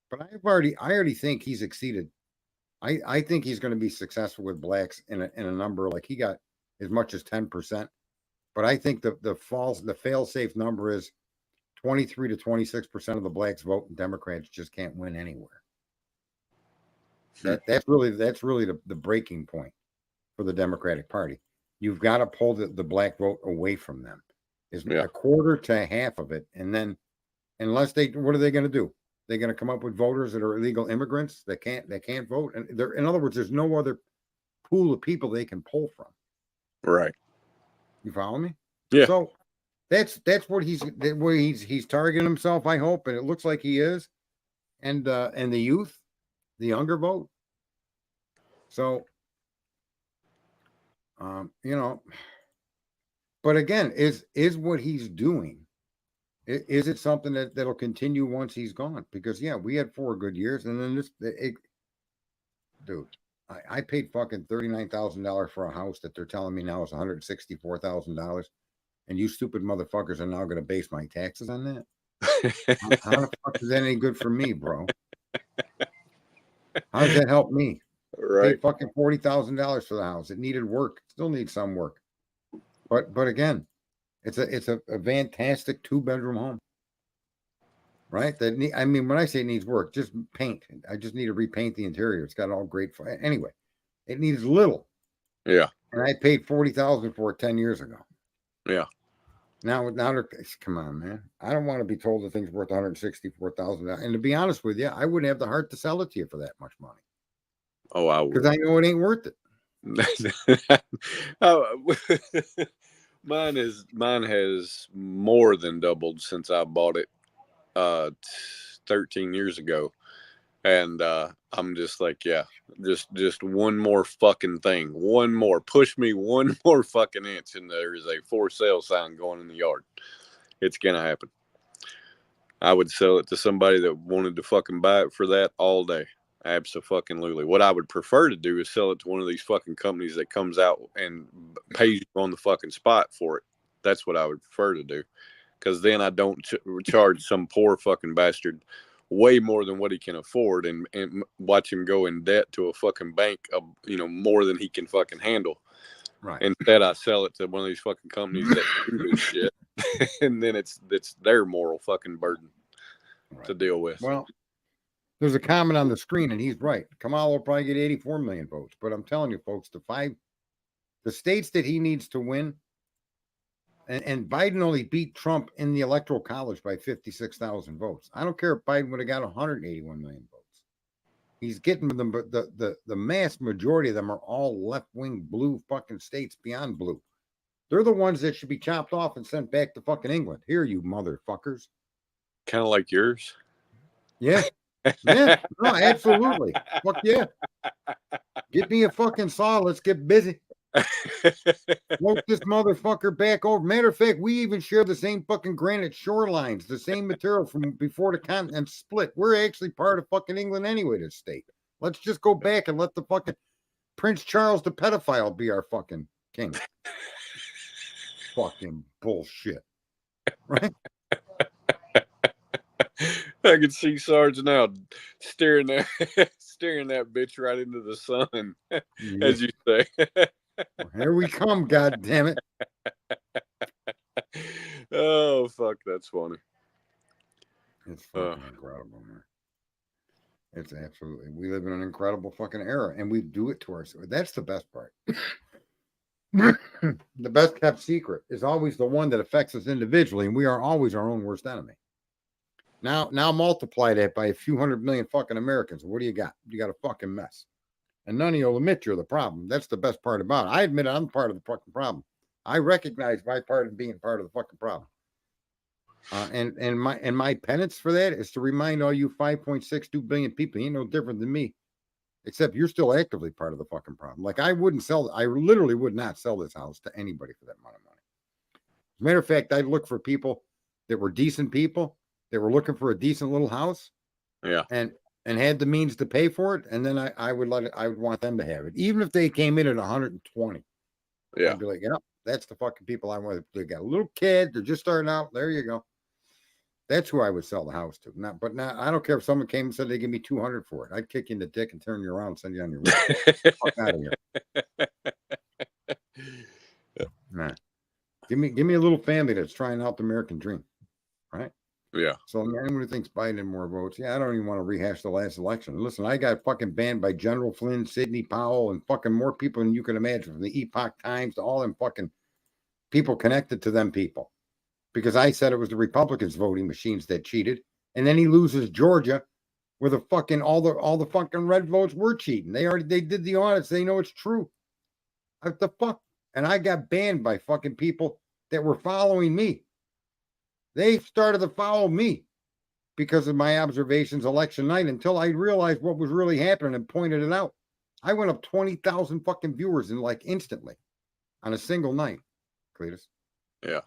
But I already think he's exceeded. I think he's going to be successful with blacks in a number like he got as much as 10%. But I think the fail safe number is 23 to 26% of the blacks vote, and Democrats just can't win anywhere. That's really the breaking point for the Democratic Party. You've got to pull the black vote away from them. Is a quarter to half of it, and then unless what are they going to do? They're going to come up with voters that are illegal immigrants that can't vote, and in other words, there's no other pool of people they can pull from. Right. You follow me? Yeah. So that's what he's targeting himself. I hope, and it looks like he is, and the youth, the younger vote. So, you know, but again, is what he's doing. Is it something that'll continue once he's gone? Because we had 4 good years, and then dude, I paid fucking $39,000 for a house that they're telling me now is $164,000, and you stupid motherfuckers are now going to base my taxes on that. How the fuck is that any good for me, bro? How does that help me? Right. Paid fucking $40,000 for the house. It needed work. Still needs some work. But again, it's a fantastic 2-bedroom home, right? I mean, when I say it needs work, just paint. I just need to repaint the interior. It's got all great. Anyway, it needs little. Yeah. And I paid $40,000 for it 10 years ago. Yeah. Now come on, man. I don't want to be told the thing's worth $164,000. And to be honest with you, I wouldn't have the heart to sell it to you for that much money. Oh, I would. Because I know it ain't worth it. Mine has more than doubled since I bought it 13 years ago, and I'm just like, just one more fucking thing, push me one more fucking inch, and there is a for sale sign going in the yard. It's gonna happen. I would sell it to somebody that wanted to fucking buy it for that all day. Absolutely. What I would prefer to do is sell it to one of these fucking companies that comes out and pays you on the fucking spot for it. That's what I would prefer to do, because then I don't charge some poor fucking bastard way more than what he can afford and watch him go in debt to a fucking bank of, more than he can fucking handle. Right. Instead, I sell it to one of these fucking companies that do this shit, and then it's their moral fucking burden to deal with. Well, there's a comment on the screen, and he's right. Kamala will probably get 84 million votes. But I'm telling you, folks, the states that he needs to win, and Biden only beat Trump in the Electoral College by 56,000 votes. I don't care if Biden would have got 181 million votes. He's getting them, but the mass majority of them are all left-wing blue fucking states beyond blue. They're the ones that should be chopped off and sent back to fucking England. Here, you motherfuckers. Kind of like yours. Yeah. Yeah, no, absolutely. Fuck yeah. Get me a fucking saw. Let's get busy. Float this motherfucker back over. Matter of fact, we even share the same fucking granite shorelines, the same material from before the continent split. We're actually part of fucking England anyway, this state. Let's just go back and let the fucking Prince Charles the pedophile be our fucking king. Fucking bullshit. Right? I can see Sarge now staring that bitch right into the sun, as you say. Well, here we come, god damn it. Oh, fuck, that's funny. It's fucking incredible, man. It's absolutely, we live in an incredible fucking era, and we do it to ourselves. That's the best part. The best kept secret is always the one that affects us individually, and we are always our own worst enemy. Now multiply that by a few 100 million fucking Americans. What do you got? You got a fucking mess. And none of you will admit you're the problem. That's the best part about it. I admit I'm part of the fucking problem. I recognize my part in being part of the fucking problem. And my penance for that is to remind all you 5.62 billion people, you ain't no different than me, except you're still actively part of the fucking problem. Like I literally would not sell this house to anybody for that amount of money. As a matter of fact, I'd look for people that were decent people that were looking for a decent little house. Yeah. And had the means to pay for it, and then I would want them to have it, even if they came in at 120. Yeah. I'd be like, yeah, that's the fucking people I want. They got a little kid, they're just starting out. There you go. That's who I would sell the house to. But I don't care if someone came and said they give me 200 for it. I'd kick you in the dick and turn you around and send you on your way. Fuck out of here. Nah. Give me a little family that's trying out the American dream. Right? Yeah. So anyone who thinks Biden had more votes, I don't even want to rehash the last election. Listen, I got fucking banned by General Flynn, Sidney Powell, and fucking more people than you can imagine, from the Epoch Times to all them fucking people connected to them people. Because I said it was the Republicans' voting machines that cheated. And then he loses Georgia where the fucking all the fucking red votes were cheating. They did the audits. They know it's true. What the fuck? And I got banned by fucking people that were following me. They started to follow me because of my observations election night until I realized what was really happening and pointed it out. I went up 20,000 fucking viewers in like instantly on a single night, Cletus. Yeah.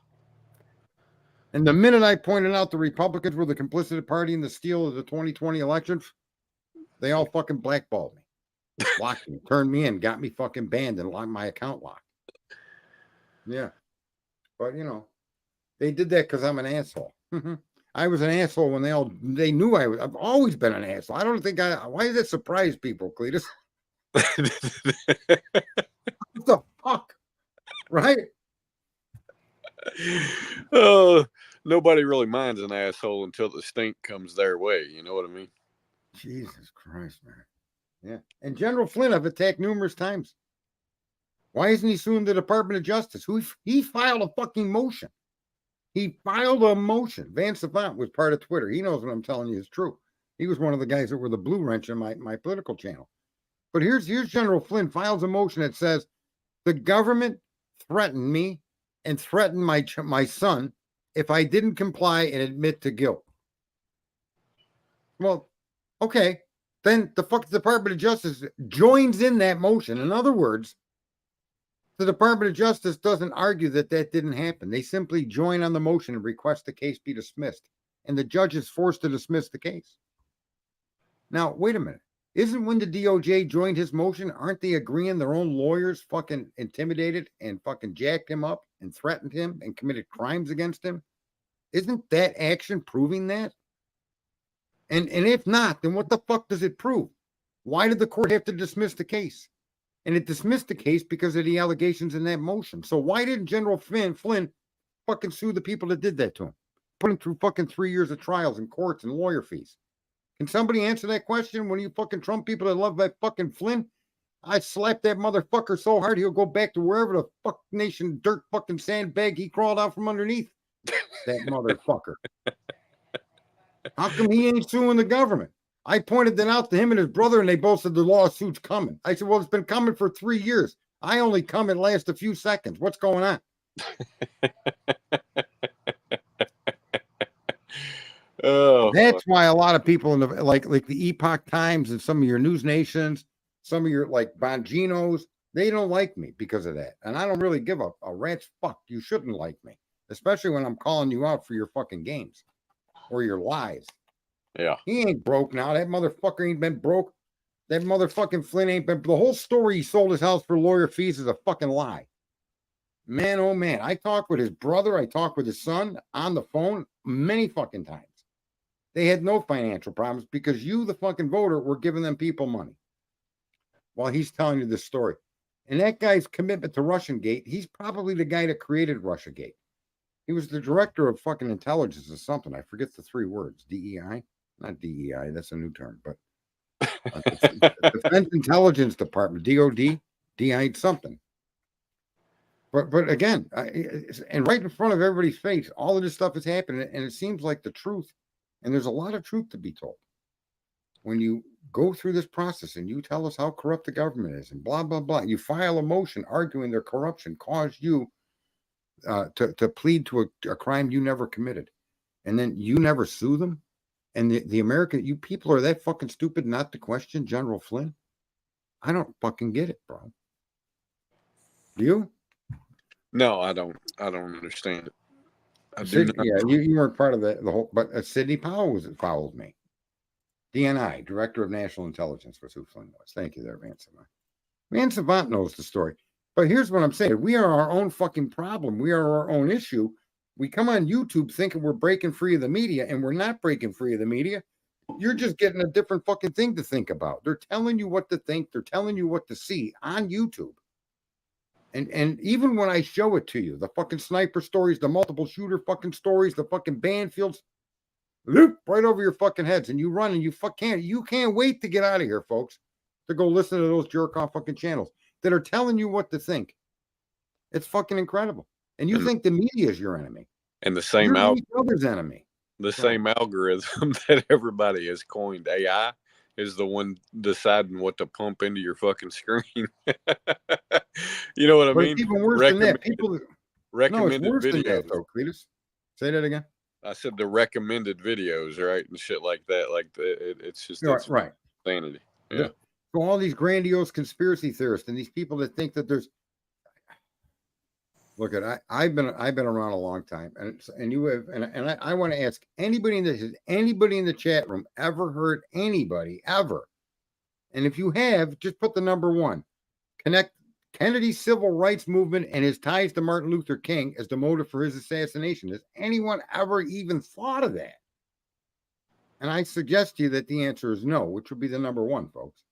And the minute I pointed out the Republicans were the complicit party in the steal of the 2020 elections, they all fucking blackballed me, locked me, turned me in, got me fucking banned, and my account locked. Yeah. But, they did that because I'm an asshole. I was an asshole when they knew I've always been an asshole. I don't think why does that surprise people, Cletus? What the fuck? Right? Oh, nobody really minds an asshole until the stink comes their way. You know what I mean? Jesus Christ, man. Yeah. And General Flynn, I've attacked numerous times. Why isn't he suing the Department of Justice? He filed a fucking motion. He filed a motion. Van Savant was part of Twitter. He knows what I'm telling you is true. He was one of the guys that were the blue wrench in my political channel. But here's General Flynn files a motion that says the government threatened me and threatened my son if I didn't comply and admit to guilt. Well, okay. Then the Department of Justice joins in that motion. In other words, the Department of Justice doesn't argue that didn't happen. They simply join on the motion and request the case be dismissed. And the judge is forced to dismiss the case. Now, wait a minute. Isn't when the DOJ joined his motion, aren't they agreeing their own lawyers fucking intimidated and fucking jacked him up and threatened him and committed crimes against him? Isn't that action proving that? And if not, then what the fuck does it prove? Why did the court have to dismiss the case? And it dismissed the case because of the allegations in that motion. So why didn't General Flynn fucking sue the people that did that to him? Put him through fucking 3 years of trials and courts and lawyer fees. Can somebody answer that question? When you fucking Trump people that love that fucking Flynn, I slap that motherfucker so hard he'll go back to wherever the fuck nation dirt fucking sandbag he crawled out from underneath. That motherfucker. How come he ain't suing the government? I pointed that out to him and his brother, and they both said the lawsuit's coming. I said, well, it's been coming for 3 years. I only come and last a few seconds. What's going on? Oh, that's why a lot of people in the like the Epoch Times and some of your news nations, some of your like Bonginos, they don't like me because of that. And I don't really give a rat's fuck. You shouldn't like me, especially when I'm calling you out for your fucking games or your lies. Yeah. He ain't broke now. That motherfucker ain't been broke. That motherfucking Flynn ain't been. The whole story he sold his house for lawyer fees is a fucking lie. Man, oh man. I talked with his brother. I talked with his son on the phone many fucking times. They had no financial problems because you, the fucking voter, were giving them people money while he's telling you this story. And that guy's commitment to Russiagate, he's probably the guy that created Russiagate. He was the director of fucking intelligence or something. I forget the 3 words. DEI? Not DEI. That's a new term. But Defense Intelligence Department, DOD, DI something. But again, and right in front of everybody's face, all of this stuff is happening. And it seems like the truth. And there's a lot of truth to be told. When you go through this process and you tell us how corrupt the government is and blah, blah, blah, you file a motion arguing their corruption caused you to plead to a crime you never committed. And then you never sue them. And the American, you people are that fucking stupid not to question General Flynn. I don't fucking get it, bro. Do you? No, I don't understand it. Yeah, you weren't part of the whole, but Sidney Powell followed me. DNI, Director of National Intelligence, was who Flynn was. Thank you there, Van Savant. Van Savant knows the story. But here's what I'm saying. We are our own fucking problem. We are our own issue. We come on YouTube thinking we're breaking free of the media, and we're not breaking free of the media. You're just getting a different fucking thing to think about. They're telling you what to think. They're telling you what to see on YouTube. And even when I show it to you, the fucking sniper stories, the multiple shooter fucking stories, the fucking Banfields, loop right over your fucking heads, and you run and you can't wait to get out of here, folks, to go listen to those jerk off fucking channels that are telling you what to think. It's fucking incredible. And you think the media is your enemy. And the same each other's enemy. The same algorithm that everybody has coined AI is the one deciding what to pump into your fucking screen. You know what I mean? It's even worse than that. People recommended it's worse videos. Than that, though, Cletus. Say that again. I said the recommended videos, right, and shit like that. Like it's just right. Insanity. Yeah. So all these grandiose conspiracy theorists and these people that think that there's. Look, I've been around a long time, and you have, and I want to ask anybody in the chat room ever heard anybody ever, and if you have, just put the number 1. Connect Kennedy's civil rights movement and his ties to Martin Luther King as the motive for his assassination. Has anyone ever even thought of that? And I suggest to you that the answer is no, which would be the number 1, folks.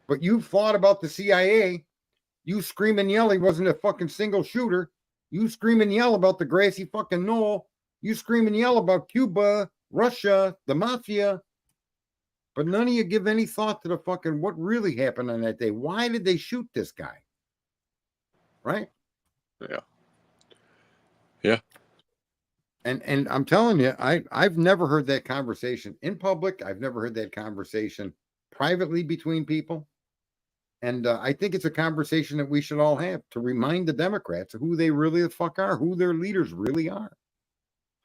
But you've thought about the CIA. You scream and yell he wasn't a fucking single shooter. You scream and yell about the grassy fucking knoll. You scream and yell about Cuba, Russia, the mafia. But none of you give any thought to the fucking what really happened on that day. Why did they shoot this guy? Right? Yeah. Yeah. And I'm telling you, I've never heard that conversation in public. I've never heard that conversation privately between people. And I think it's a conversation that we should all have to remind the Democrats who they really the fuck are, who their leaders really are.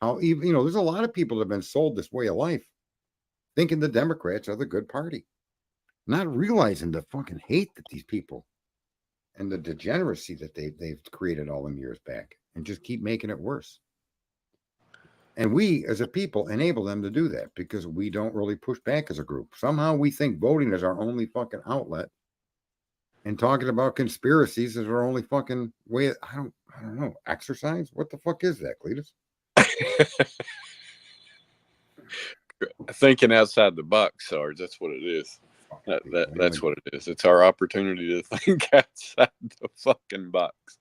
How even, there's a lot of people that have been sold this way of life, thinking the Democrats are the good party, not realizing the fucking hate that these people and the degeneracy that they've created all them years back, and just keep making it worse. And we, as a people, enable them to do that because we don't really push back as a group. Somehow we think voting is our only fucking outlet. And talking about conspiracies is our only fucking way. I don't know. Exercise? What the fuck is that, Cletus? Thinking outside the box, Sarge. That's what it is. That's what it is. It's our opportunity to think outside the fucking box.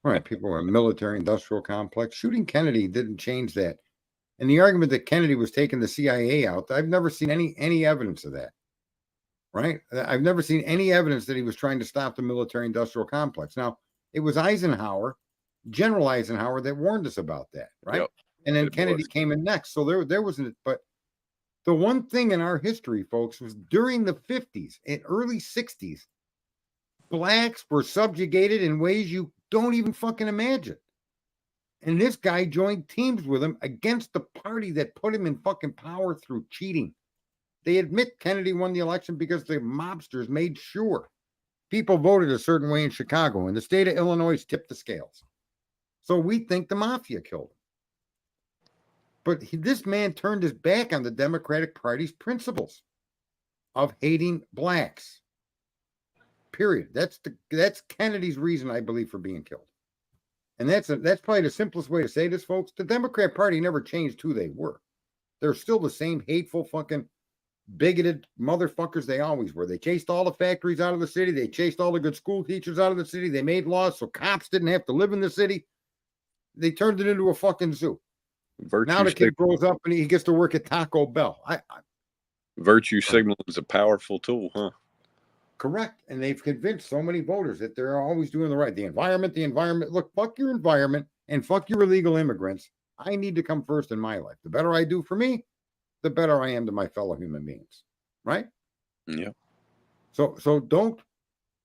Right. People are military-industrial complex. Shooting Kennedy didn't change that. And the argument that Kennedy was taking the CIA out, I've never seen any evidence of that. Right? I've never seen any evidence that he was trying to stop the military-industrial complex. Now, it was General Eisenhower, that warned us about that, right? Yep. And then Kennedy came in next. So there wasn't, but the one thing in our history, folks, was during the 50s and early 60s, blacks were subjugated in ways you don't even fucking imagine. And this guy joined teams with him against the party that put him in fucking power through cheating. They admit Kennedy won the election because the mobsters made sure people voted a certain way in Chicago, and the state of Illinois tipped the scales. So we think the mafia killed him. But this man turned his back on the Democratic Party's principles of hating blacks. Period. That's Kennedy's reason, I believe, for being killed. And that's probably the simplest way to say this, folks. The Democrat Party never changed who they were. They're still the same hateful fucking bigoted motherfuckers they always were. They chased all the factories out of the city. They chased all the good school teachers out of the city. They made laws so cops didn't have to live in the city. They turned it into a fucking zoo. Now the kid grows up and he gets to work at Taco Bell. Virtue signaling is a powerful tool, huh? Correct. And they've convinced so many voters that they're always doing the right. The environment. Look, fuck your environment and fuck your illegal immigrants. I need to come first in my life. The better I do for me, the better I am to my fellow human beings. Right? Yeah. So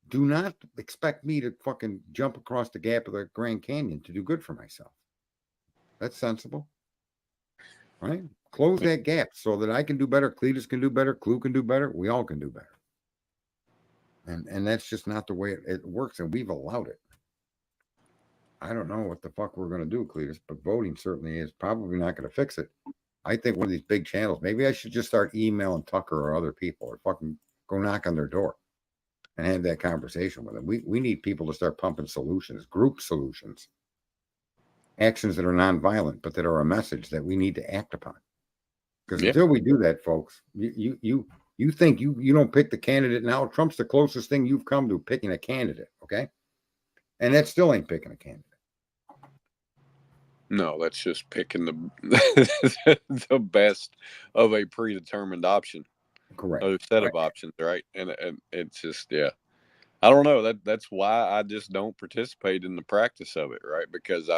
do not expect me to fucking jump across the gap of the Grand Canyon to do good for myself. That's sensible. Right? Close that gap so that I can do better. Cletus can do better. Clue can do better. We all can do better. And that's just not the way it works. And we've allowed it. I don't know what the fuck we're going to do, Cletus, but voting certainly is probably not going to fix it. I think one of these big channels, maybe I should just start emailing Tucker or other people, or fucking go knock on their door and have that conversation with them. We need people to start pumping solutions, group solutions, actions that are nonviolent, but that are a message that we need to act upon. Because until we do that, folks, you think you don't pick the candidate now. Trump's the closest thing you've come to picking a candidate, okay? And that still ain't picking a candidate. No, that's just picking the the best of a predetermined option. Correct. A set of options, right? And it's just, yeah. I don't know. That's why I just don't participate in the practice of it, right? Because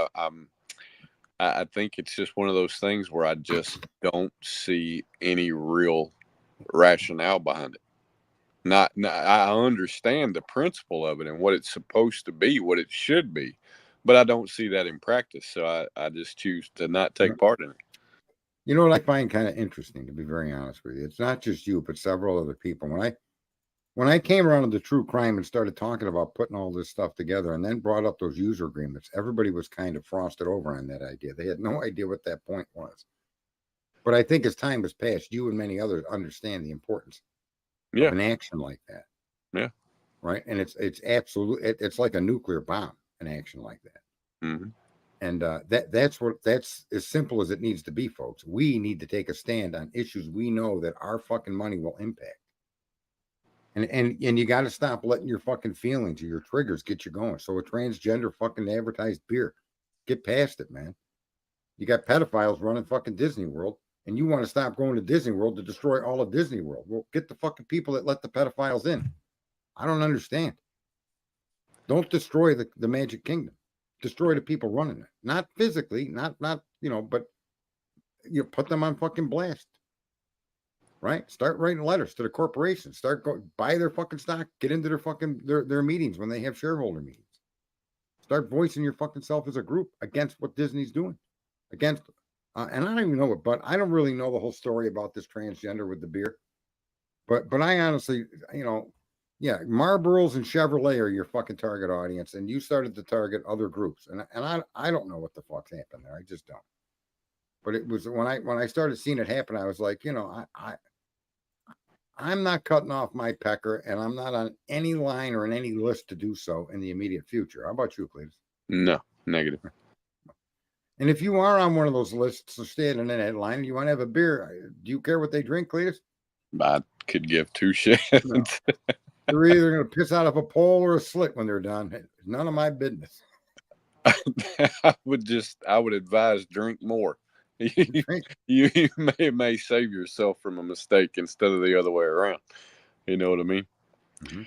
I think it's just one of those things where I just don't see any real rationale behind it. Not I understand the principle of it and what it's supposed to be, what it should be, but I don't see that in practice. So I just choose to not take part in it. You know what I find kind of interesting, to be very honest with you? It's not just you, but several other people. When I came around to the true crime and started talking about putting all this stuff together and then brought up those user agreements, everybody was kind of frosted over on that idea. They had no idea what that point was. But I think as time has passed, you and many others understand the importance of an action like that. Yeah. Right. And it's absolutely, it's like a nuclear bomb, an action like that. Mm-hmm. And that's as simple as it needs to be, folks. We need to take a stand on issues we know that our fucking money will impact. And you got to stop letting your fucking feelings or your triggers get you going. So a transgender fucking advertised beer, get past it, man. You got pedophiles running fucking Disney World, and you want to stop going to Disney World to destroy all of Disney World. Well, get the fucking people that let the pedophiles in. I don't understand. Don't destroy the Magic Kingdom. Destroy the people running it. Not physically, not but you put them on fucking blast. Right? Start writing letters to the corporations. Start buy their fucking stock. Get into their fucking their meetings when they have shareholder meetings. Start voicing your fucking self as a group against what Disney's doing. Against and I don't even know it, but I don't really know the whole story about this transgender with the beer. But I honestly, yeah, Marlboros and Chevrolet are your fucking target audience, and you started to target other groups, and I don't know what the fuck's happened there. I just don't. But it was when I started seeing it happen, I was like, I'm not cutting off my pecker, and I'm not on any line or in any list to do so in the immediate future. How about you, please? No, negative. And if you are on one of those lists or standing in that line and you want to have a beer, do you care what they drink, Cletus? I could give two shits. No. They're either going to piss out of a pole or a slit when they're done. It's none of my business. I would advise drink more. You may save yourself from a mistake instead of the other way around. You know what I mean? Mm-hmm.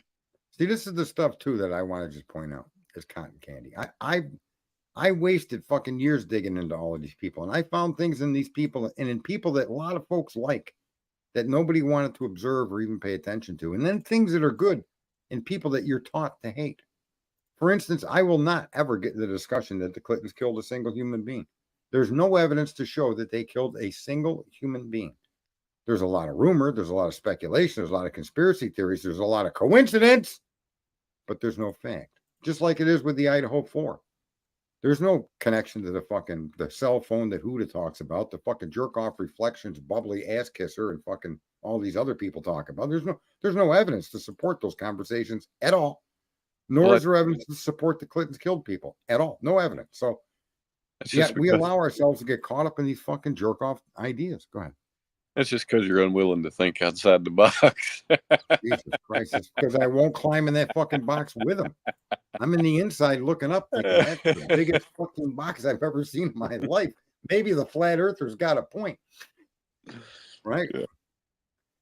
See, this is the stuff too that I want to just point out is cotton candy. I wasted fucking years digging into all of these people, and I found things in these people and in people that a lot of folks like that nobody wanted to observe or even pay attention to, and then things that are good in people that you're taught to hate. For instance, I will not ever get the discussion that the Clintons killed a single human being. There's no evidence to show that they killed a single human being. There's a lot of rumor, there's a lot of speculation, there's a lot of conspiracy theories, there's a lot of coincidence, but there's no fact. Just like it is with the Idaho 4. There's no connection to the cell phone that Huda talks about, the fucking jerk off reflections, bubbly ass kisser, and fucking all these other people talk about. There's no evidence to support those conversations at all. Nor is there evidence to support the Clintons killed people at all. No evidence. So yeah, we allow ourselves to get caught up in these fucking jerk off ideas. Go ahead. That's just because you're unwilling to think outside the box. Jesus Christ. It's because I won't climb in that fucking box with them. I'm in the inside looking up thinking that's the biggest fucking box I've ever seen in my life. Maybe the flat earthers got a point. Right?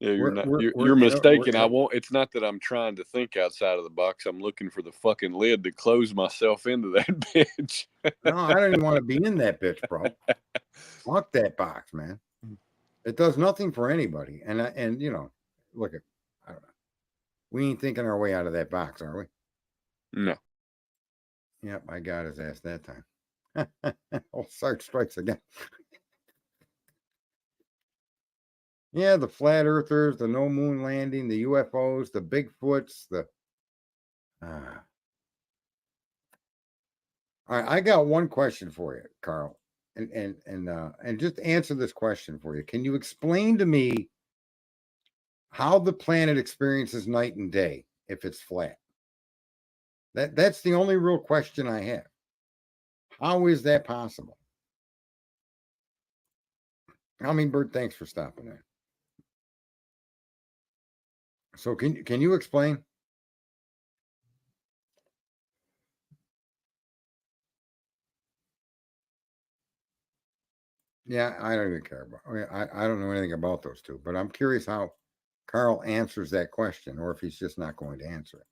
Yeah, you're mistaken. It's not that I'm trying to think outside of the box. I'm looking for the fucking lid to close myself into that bitch. No, I don't even want to be in that bitch, bro. Fuck that box, man. It does nothing for anybody. And look at, I don't know. We ain't thinking our way out of that box, are we? No. Yep, I got his ass that time. Old Sarge strikes again. Yeah, the flat earthers, the no moon landing, the UFOs, the Bigfoots, All right, I got one question for you, Carl, and just answer this question for you. Can you explain to me how the planet experiences night and day if it's flat? That's the only real question I have. How is that possible? Hummingbird, thanks for stopping in. So can you explain? Yeah, I don't even care about. I don't know anything about those two, but I'm curious how Carl answers that question, or if he's just not going to answer it.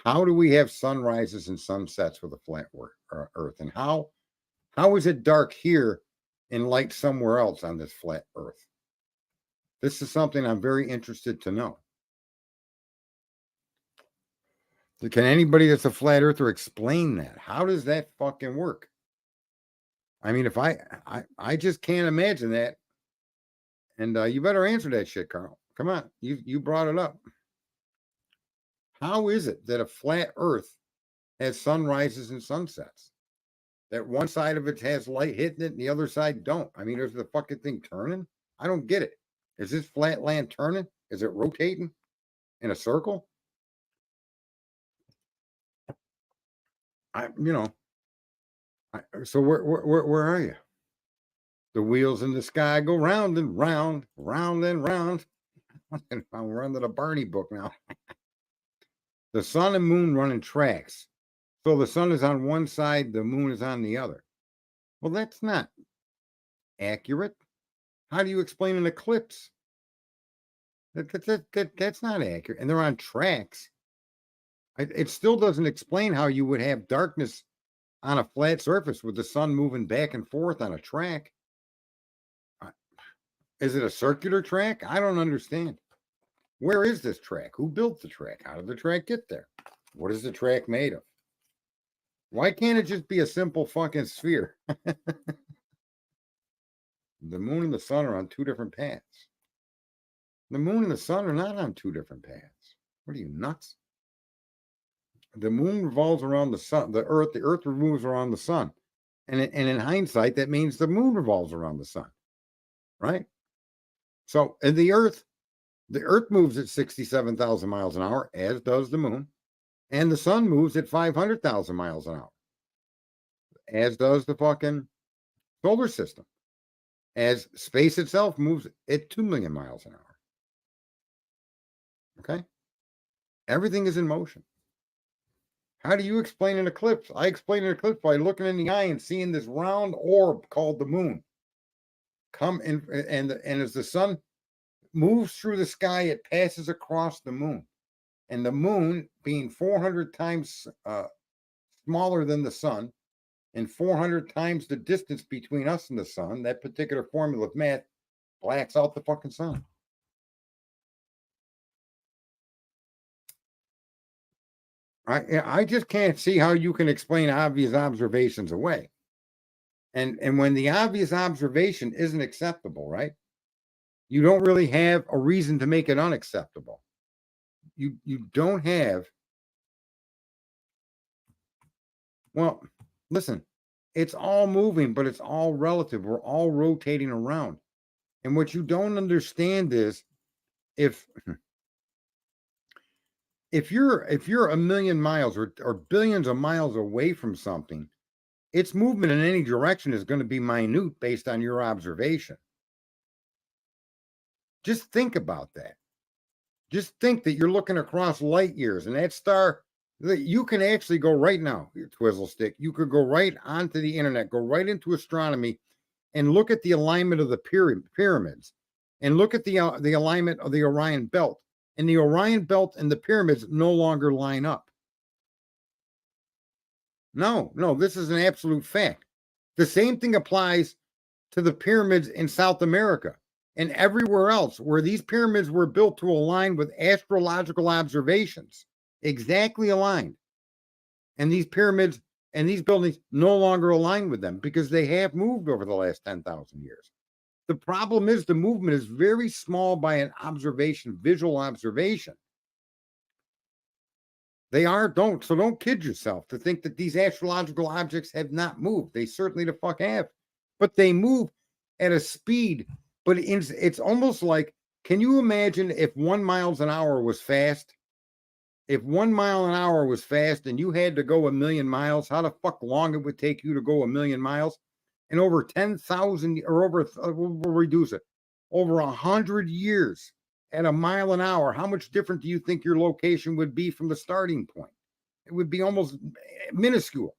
How do we have sunrises and sunsets with a flat Earth, and how is it dark here and light somewhere else on this flat Earth? This is something I'm very interested to know. Can anybody that's a flat earther explain that? How does that fucking work? I mean, if I just can't imagine that. And you better answer that shit, Carl. Come on, you brought it up. How is it that a flat Earth has sunrises and sunsets? That one side of it has light hitting it and the other side don't. I mean, is the fucking thing turning? I don't get it. Is this flat land turning? Is it rotating in a circle? So where are you? The wheels in the sky go round and round, round and round. We're under the Barney book now. The sun and moon run in tracks. So the sun is on one side, the moon is on the other. Well, that's not accurate. How do you explain an eclipse? That's not accurate. And they're on tracks. It still doesn't explain how you would have darkness on a flat surface with the sun moving back and forth on a track. Is it a circular track? I don't understand. Where is this track? Who built the track? How did the track get there? What is the track made of? Why can't it just be a simple fucking sphere? The moon and the sun are on two different paths. The moon and the sun are not on two different paths. What are you, nuts? The moon revolves around the sun. The earth revolves around the sun. And in hindsight, that means the moon revolves around the sun. Right? So, and the earth moves at 67,000 miles an hour, as does the moon. And the sun moves at 500,000 miles an hour, as does the fucking solar system. As space itself moves at 2 million miles an hour. Okay? Everything is in motion. How do you explain an eclipse? I explain an eclipse by looking in the eye and seeing this round orb called the moon come in, and as the sun moves through the sky, it passes across the moon. And the moon, being 400 times smaller than the sun, and 400 times the distance between us and the sun, that particular formula of math blacks out the fucking sun. I just can't see how you can explain obvious observations away. And when the obvious observation isn't acceptable, right? You don't really have a reason to make it unacceptable. You don't have. Well, listen, it's all moving, but it's all relative. We're all rotating around. And what you don't understand is if you're a million miles or billions of miles away from something, its movement in any direction is going to be minute based on your observation. Just think about that. Just think that you're looking across light years, and that star, you can actually go right now, your Twizzle stick, you could go right onto the internet, go right into astronomy and look at the alignment of the pyramids and look at the alignment of the Orion belt. And the Orion belt and the pyramids no longer line up. No, this is an absolute fact. The same thing applies to the pyramids in South America and everywhere else where these pyramids were built to align with astrological observations, exactly aligned. And these pyramids and these buildings no longer align with them because they have moved over the last 10,000 years. The problem is the movement is very small by an observation, visual observation. They are, don't kid yourself to think that these astrological objects have not moved. They certainly the fuck have, but they move at a speed. But it's almost like, can you imagine if 1 mile an hour was fast? If 1 mile an hour was fast and you had to go 1,000,000 miles, how the fuck long it would take you to go 1,000,000 miles? And over 10,000 or over, we'll reduce it, over 100 years at 1 mile an hour, how much different do you think your location would be from the starting point? It would be almost minuscule.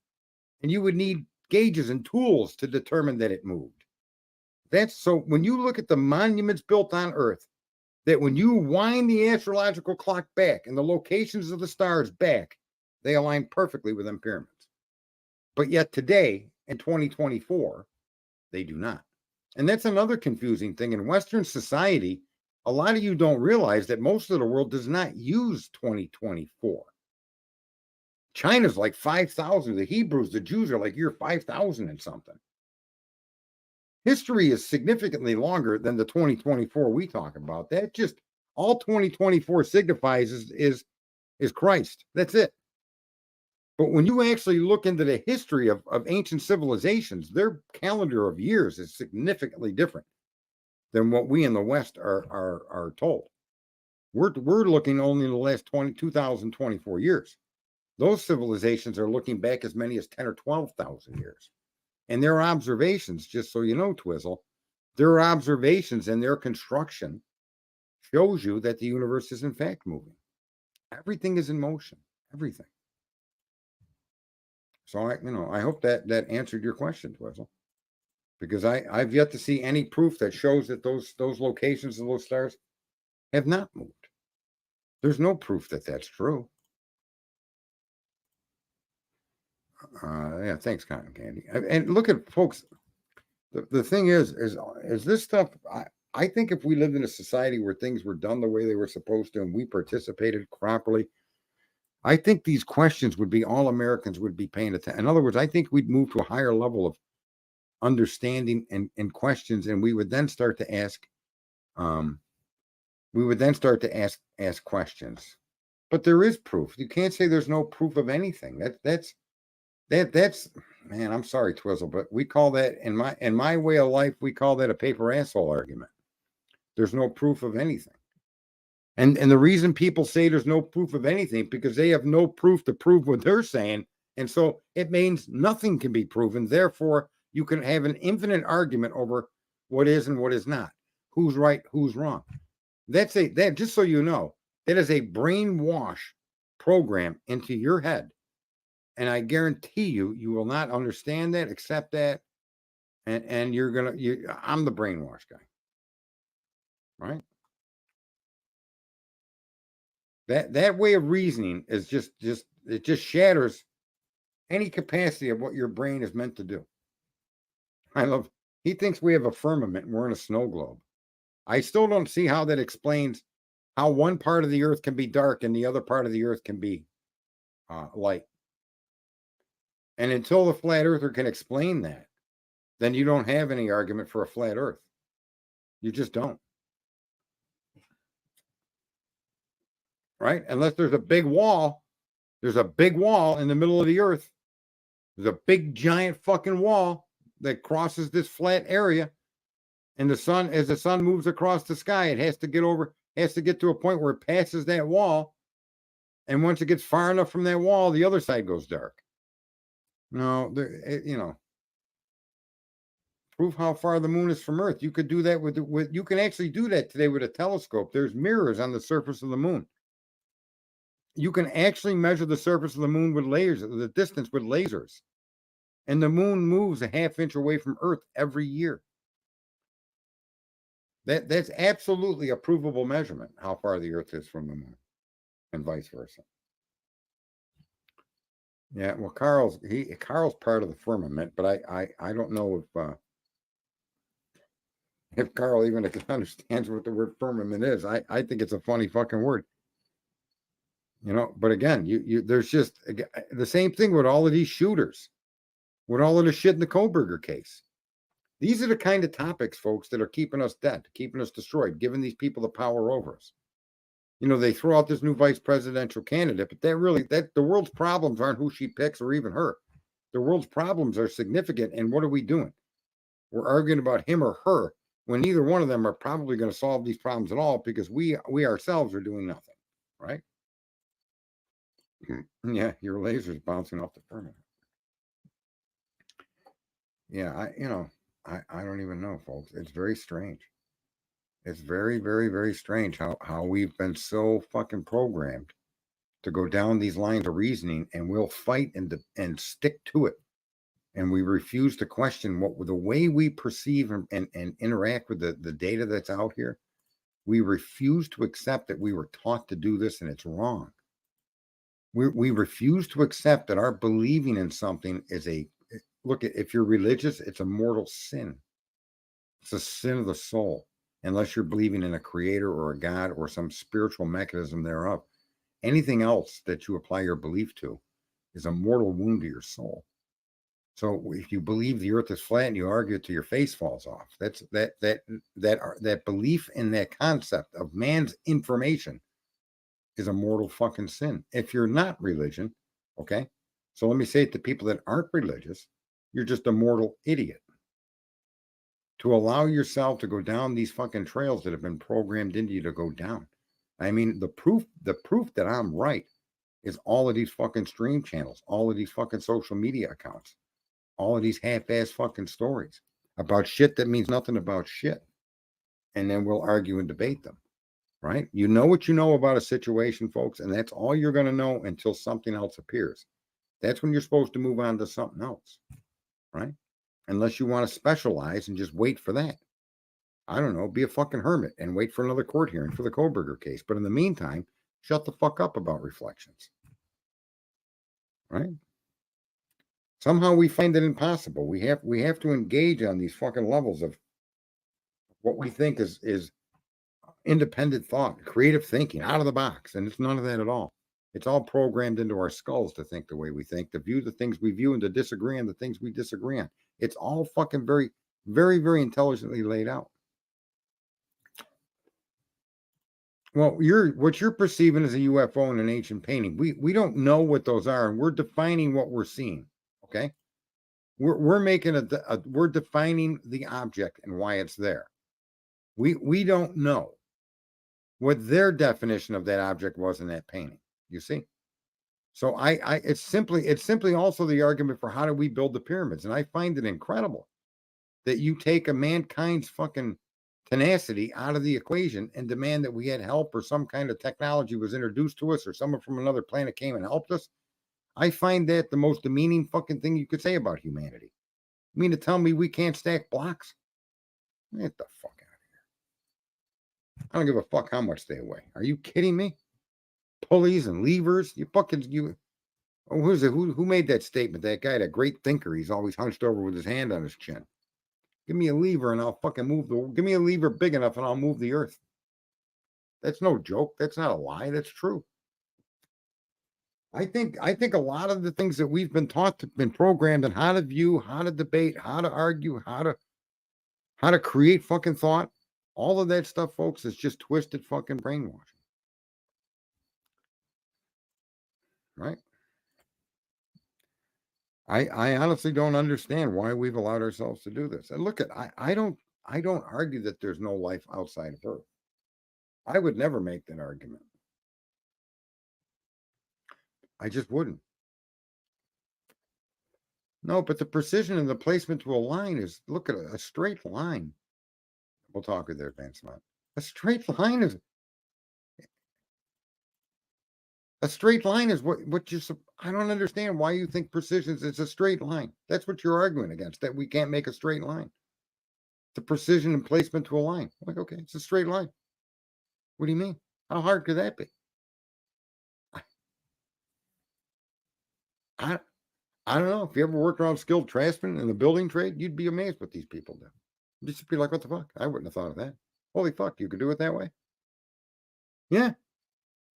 And you would need gauges and tools to determine that it moved. That's so when you look at the monuments built on Earth, that when you wind the astrological clock back and the locations of the stars back, they align perfectly with them pyramids. But yet today, in 2024, they do not. And that's another confusing thing. In Western society, a lot of you don't realize that most of the world does not use 2024. China's like 5,000. The Hebrews, the Jews are like year 5,000 and something. History is significantly longer than the 2024 we talk about. That just all 2024 signifies is Christ. That's it. But when you actually look into the history of ancient civilizations, their calendar of years is significantly different than what we in the West are told. We're looking only in the last 2,024 years. Those civilizations are looking back as many as 10 or 12,000 years. And their observations, just so you know, Twizzle, their observations and their construction shows you that the universe is in fact moving. Everything is in motion. Everything. So I hope that answered your question, Twizzle. Because I've yet to see any proof that shows that those locations of those stars have not moved. There's no proof that that's true. Yeah, thanks, Cotton Candy. And look at folks. The thing is this stuff. I think if we lived in a society where things were done the way they were supposed to and we participated properly, I think these questions would be all Americans would be paying attention. In other words, I think we'd move to a higher level of understanding and questions, and we would then start to ask. Ask questions. But there is proof. You can't say there's no proof of anything. That's man, I'm sorry, Twizzle, but we call that in my way of life, we call that a paper asshole argument. There's no proof of anything. And the reason people say there's no proof of anything, because they have no proof to prove what they're saying. And so it means nothing can be proven. Therefore, you can have an infinite argument over what is and what is not. Who's right, who's wrong. That just so you know, that is a brainwash program into your head. And I guarantee you will not understand that, accept that, and I'm the brainwash guy, right? That way of reasoning is just shatters any capacity of what your brain is meant to do. He thinks we have a firmament and we're in a snow globe. I still don't see how that explains how one part of the earth can be dark and the other part of the earth can be light. And until the flat earther can explain that, then you don't have any argument for a flat earth. You just don't. Right? Unless there's a big wall. There's a big wall in the middle of the earth. There's a big giant fucking wall that crosses this flat area. And as the sun moves across the sky, it has to get to a point where it passes that wall. And once it gets far enough from that wall, the other side goes dark. No, prove how far the moon is from Earth. You could do that you can actually do that today with a telescope. There's mirrors on the surface of the moon. You can actually measure the surface of the moon with lasers, the distance with lasers. And the moon moves a half inch away from Earth every year. That's absolutely a provable measurement, how far the Earth is from the moon, and vice versa. Yeah, well, Carl's part of the firmament, but I don't know if Carl even understands what the word firmament is. I think it's a funny fucking word. But again, there's just the same thing with all of these shooters, with all of the shit in the Kohlberger case. These are the kind of topics, folks, that are keeping us dead, keeping us destroyed, giving these people the power over us. You know, they throw out this new vice presidential candidate, but that the world's problems aren't who she picks or even her. The world's problems are significant, and what are we doing? We're arguing about him or her when neither one of them are probably going to solve these problems at all because we ourselves are doing nothing, right? Yeah, your laser's bouncing off the firmament. Yeah, I don't even know, folks. It's very strange. It's very, very, very strange how we've been so fucking programmed to go down these lines of reasoning, and we'll fight and stick to it. And we refuse to question the way we perceive and interact with the data that's out here. We refuse to accept that we were taught to do this and it's wrong. We refuse to accept that our believing in something is if you're religious, it's a mortal sin. It's a sin of the soul, unless you're believing in a creator or a God or some spiritual mechanism thereof. Anything else that you apply your belief to is a mortal wound to your soul. So if you believe the earth is flat and you argue it till your face falls off, that belief in that concept of man's information is a mortal fucking sin. If you're not religion, okay? So let me say it to people that aren't religious, you're just a mortal idiot. To allow yourself to go down these fucking trails that have been programmed into you to go down. I mean, the proof that I'm right is all of these fucking stream channels, all of these fucking social media accounts, all of these half-ass fucking stories about shit that means nothing about shit. And then we'll argue and debate them, right? You know what you know about a situation, folks, and that's all you're going to know until something else appears. That's when you're supposed to move on to something else, right? Unless you want to specialize and just wait for that. I don't know, be a fucking hermit and wait for another court hearing for the Koberger case. But in the meantime, shut the fuck up about reflections, right? Somehow we find it impossible. We have to engage on these fucking levels of what we think is independent thought, creative thinking, out of the box, and it's none of that at all. It's all programmed into our skulls to think the way we think, to view the things we view, and to disagree on the things we disagree on. It's all fucking very, very, very intelligently laid out. Well, what you're perceiving as a UFO in an ancient painting. We don't know what those are, and we're defining what we're seeing. Okay, we're making we're defining the object and why it's there. We don't know what their definition of that object was in that painting. You see, so it's simply also the argument for how do we build the pyramids, and I find it incredible that you take a mankind's fucking tenacity out of the equation and demand that we had help or some kind of technology was introduced to us or someone from another planet came and helped us. I find that the most demeaning fucking thing you could say about humanity. You mean to tell me we can't stack blocks? Get the fuck out of here. I don't give a fuck how much they weigh. Are you kidding me? Pulleys and levers? Who made that statement? That guy, that great thinker, he's always hunched over with his hand on his chin. Give me a lever and I'll fucking give me a lever big enough and I'll move the earth. That's no joke. That's not a lie. That's true. I think a lot of the things that we've been taught, been programmed on how to view, how to debate, how to argue, how to create fucking thought, all of that stuff, folks, is just twisted fucking brainwashing. Right? I honestly don't understand why we've allowed ourselves to do this. And look, I don't argue that there's no life outside of Earth. I would never make that argument. I just wouldn't. No, but the precision and the placement to a line is, look at a straight line. We'll talk with their advanced mind. A straight line is what you. I don't understand why you think precision is a straight line. That's what you're arguing against, that we can't make a straight line. The precision and placement to a line. Like, okay, it's a straight line. What do you mean? How hard could that be? I don't know. If you ever worked around skilled craftsmen in the building trade, you'd be amazed what these people do. You'd just be like, what the fuck? I wouldn't have thought of that. Holy fuck, you could do it that way? Yeah.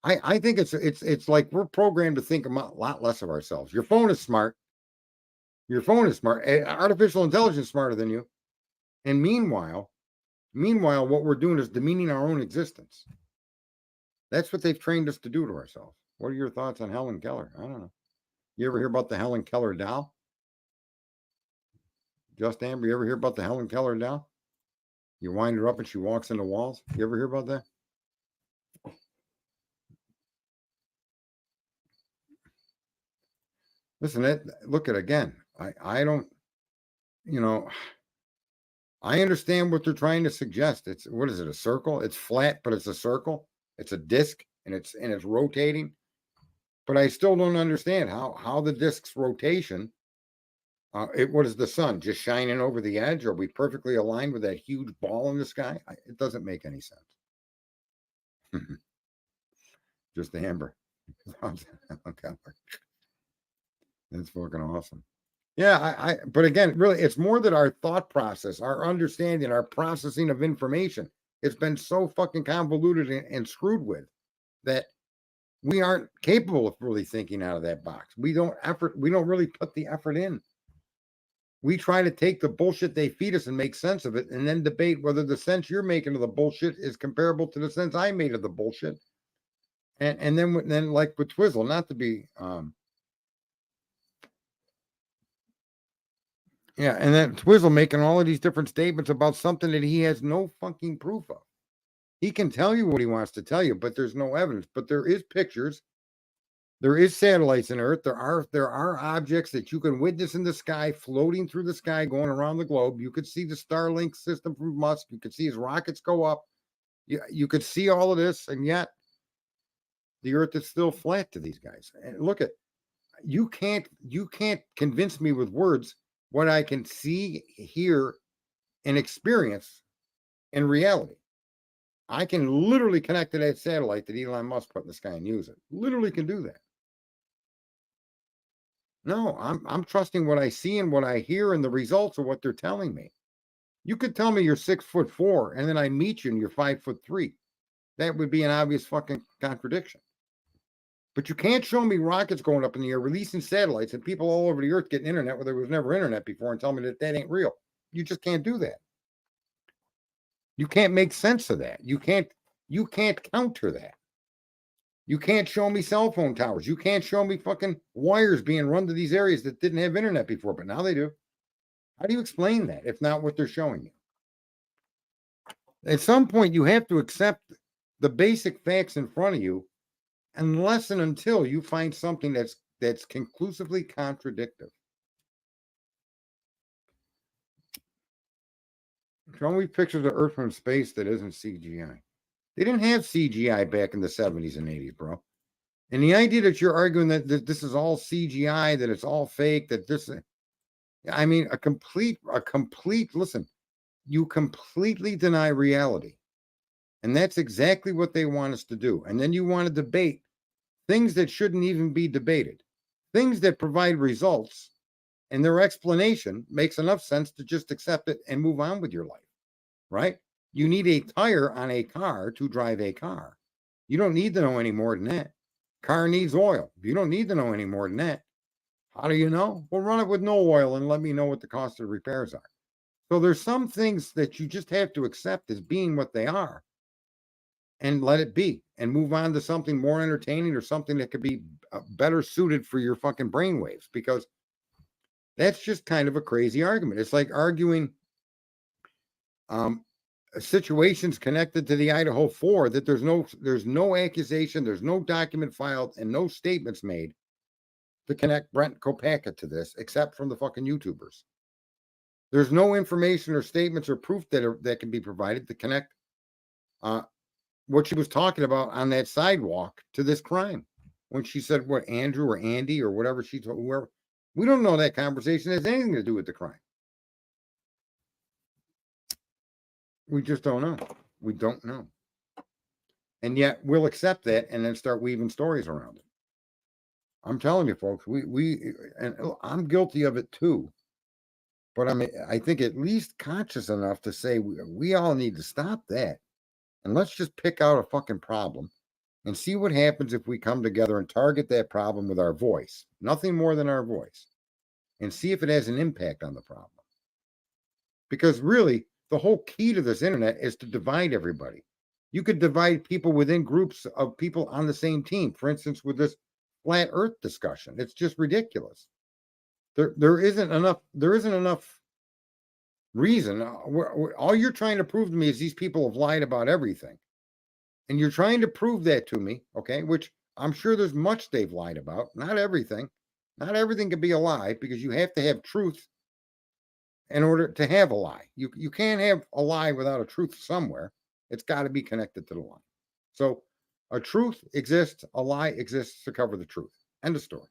I think it's like we're programmed to think a lot less of ourselves. Your phone is smart. Artificial intelligence is smarter than you. And meanwhile, what we're doing is demeaning our own existence. That's what they've trained us to do to ourselves. What are your thoughts on Helen Keller? I don't know. You ever hear about the Helen Keller doll? Just Amber, you ever hear about the Helen Keller doll? You wind her up and she walks into walls. You ever hear about that? Listen, look at again. I don't, you know, I understand what they're trying to suggest. It's what is it? A circle? It's flat, but it's a circle. It's a disc, and it's rotating. But I still don't understand how the disc's rotation. What is the sun just shining over the edge? Are we perfectly aligned with that huge ball in the sky? It doesn't make any sense. Just Amber. Okay. That's fucking awesome. Yeah, but again, really, it's more that our thought process, our understanding, our processing of information, it's been so fucking convoluted and screwed with that we aren't capable of really thinking out of that box. We don't really put the effort in. We try to take the bullshit they feed us and make sense of it, and then debate whether the sense you're making of the bullshit is comparable to the sense I made of the bullshit. And then like with Twizzle, not to be yeah, and then Twizzle making all of these different statements about something that he has no fucking proof of. He can tell you what he wants to tell you, but there's no evidence. But there is pictures. There is satellites in Earth. There are objects that you can witness in the sky, floating through the sky, going around the globe. You could see the Starlink system from Musk. You could see his rockets go up. You could see all of this, and yet the Earth is still flat to these guys. And look at you can't convince me with words what I can see, hear, and experience in reality. I can literally connect to that satellite that Elon Musk put in the sky and use it. Literally can do that. No, I'm trusting what I see and what I hear and the results of what they're telling me. You could tell me you're 6'4" and then I meet you and you're 5'3". That would be an obvious fucking contradiction. But you can't show me rockets going up in the air, releasing satellites, and people all over the earth getting internet where there was never internet before and tell me that ain't real. You just can't do that. You can't make sense of that. You can't counter that. You can't show me cell phone towers. You can't show me fucking wires being run to these areas that didn't have internet before, but now they do. How do you explain that if not what they're showing you? At some point, you have to accept the basic facts in front of you, unless and until you find something that's conclusively contradictory. Show me pictures of Earth from space that isn't CGI. They didn't have CGI back in the 70s and 80s, bro. And the idea that you're arguing that this is all CGI, that it's all fake, that this, I mean, a complete, listen, you completely deny reality. And that's exactly what they want us to do. And then you want to debate things that shouldn't even be debated, things that provide results, and their explanation makes enough sense to just accept it and move on with your life, right? You need a tire on a car to drive a car. You don't need to know any more than that. Car needs oil. You don't need to know any more than that. How do you know? Well, run it with no oil and let me know what the cost of repairs are. So there's some things that you just have to accept as being what they are and let it be and move on to something more entertaining or something that could be better suited for your fucking brainwaves, because that's just kind of a crazy argument. It's like arguing situations connected to the Idaho 4 that there's no accusation, there's no document filed, and no statements made to connect Brent Kopacka to this, except from the fucking YouTubers. There's no information or statements or proof that can be provided to connect what she was talking about on that sidewalk to this crime. When she said what Andrew or Andy or whatever she told, whoever, we don't know that conversation has anything to do with the crime. We just don't know. We don't know. And yet we'll accept that and then start weaving stories around it. I'm telling you, folks, and I'm guilty of it too. But I think at least conscious enough to say we all need to stop that. And let's just pick out a fucking problem and see what happens if we come together and target that problem with our voice. Nothing more than our voice. And see if it has an impact on the problem. Because really, the whole key to this internet is to divide everybody. You could divide people within groups of people on the same team. For instance, with this flat Earth discussion, it's just ridiculous. There isn't enough reason. All you're trying to prove to me is these people have lied about everything, and you're trying to prove that to me, okay? Which I'm sure there's much they've lied about. Not everything. Not everything can be a lie because you have to have truth in order to have a lie. You can't have a lie without a truth somewhere. It's got to be connected to the lie. So a truth exists, a lie exists to cover the truth. End of story.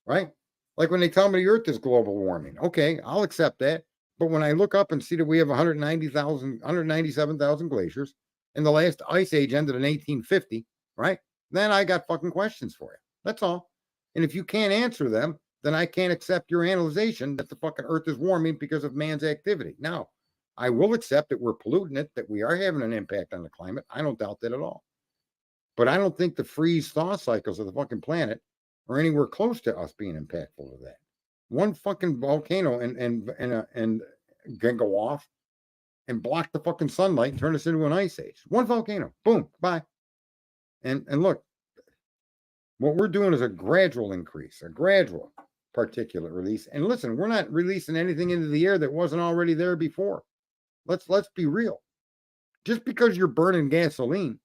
Right? Like when they tell me the earth is global warming. Okay, I'll accept that. But when I look up and see that we have 197,000 glaciers and the last ice age ended in 1850, right? Then I got fucking questions for you. That's all. And if you can't answer them, then I can't accept your analyzation that the fucking earth is warming because of man's activity. Now, I will accept that we're polluting it, that we are having an impact on the climate. I don't doubt that at all. But I don't think the freeze thaw cycles of the fucking planet are anywhere close to us being impactful to that. One fucking volcano and can go off and block the fucking sunlight and turn us into an ice age. One volcano, boom, bye. And look, what we're doing is a gradual increase, a gradual particulate release. And listen, we're not releasing anything into the air that wasn't already there before. Let's be real. Just because you're burning gasoline,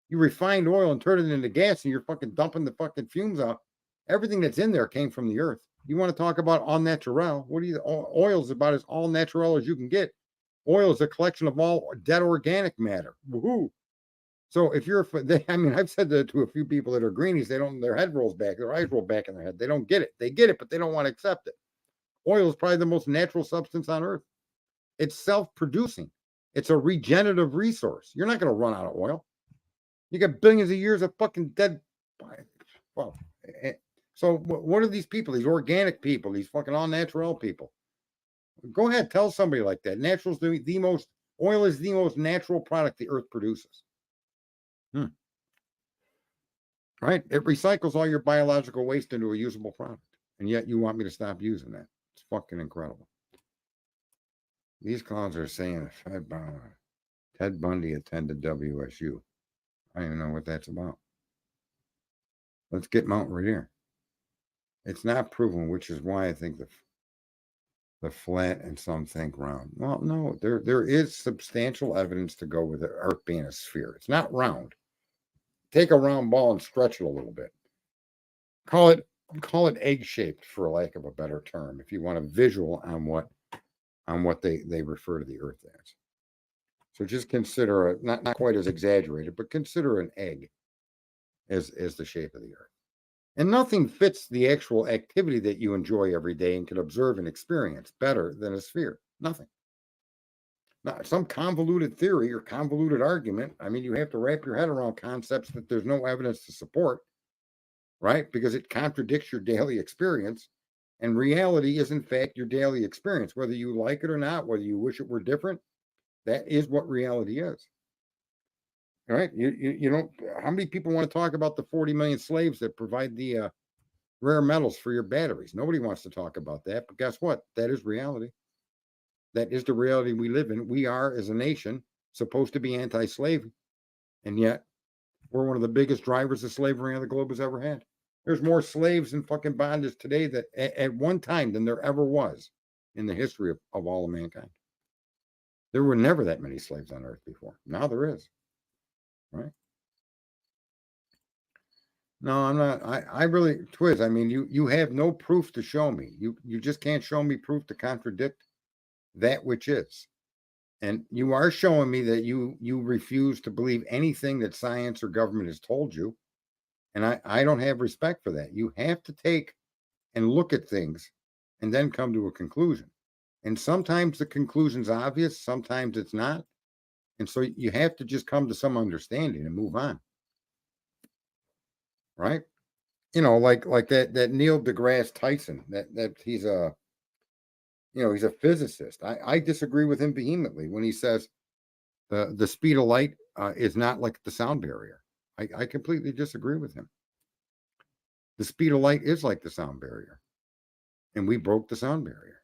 you refined oil and turn it into gas and you're fucking dumping the fucking fumes out. Everything that's in there came from the earth. You want to talk about all natural? Oil is about as all natural as you can get. Oil is a collection of all dead organic matter. Woohoo! So if you're, I've said that to a few people that are greenies, their head rolls back, their eyes roll back in their head. They don't get it. They get it, but they don't want to accept it. Oil is probably the most natural substance on earth. It's self-producing. It's a regenerative resource. You're not going to run out of oil. You got billions of years of fucking dead. Well, so what are these people? These organic people, these fucking all natural people. Go ahead, tell somebody like that. Natural's the most, oil is the most natural product the earth produces. Right? It recycles all your biological waste into a usable product. And yet you want me to stop using that. It's fucking incredible. These clowns are saying Ted Bundy attended WSU. I don't even know what that's about. Let's get Mount Rainier. It's not proven, which is why I think the flat and some think round. Well, no, there is substantial evidence to go with the Earth being a sphere. It's not round. Take a round ball and stretch it a little bit. Call it egg-shaped, for lack of a better term, if you want a visual on what they refer to the Earth as. So just consider not quite as exaggerated, but consider an egg as the shape of the Earth. And nothing fits the actual activity that you enjoy every day and can observe and experience better than a sphere. Nothing. Not some convoluted theory or convoluted argument. You have to wrap your head around concepts that there's no evidence to support, right? Because it contradicts your daily experience. And reality is, in fact, your daily experience. Whether you like it or not, whether you wish it were different, that is what reality is. All right? You don't. How many people want to talk about the 40 million slaves that provide the rare metals for your batteries? Nobody wants to talk about that. But guess what? That is reality. That is the reality we live in. We are, as a nation, supposed to be anti-slavery, and yet we're one of the biggest drivers of slavery the globe has ever had. There's more slaves in fucking bondage today that at one time than there ever was in the history of all of mankind. There were never that many slaves on Earth before. Now there is. Right? No, I'm not. I really, Twiz, you have no proof to show me. You just can't show me proof to contradict that which is. And you are showing me that you refuse to believe anything that science or government has told you. And I don't have respect for that. You have to take and look at things and then come to a conclusion. And sometimes the conclusion's obvious, sometimes it's not. And so you have to just come to some understanding and move on. Right? Like that Neil deGrasse Tyson, that he's a physicist. I disagree with him vehemently when he says the speed of light is not like the sound barrier. I completely disagree with him. The speed of light is like the sound barrier. And we broke the sound barrier.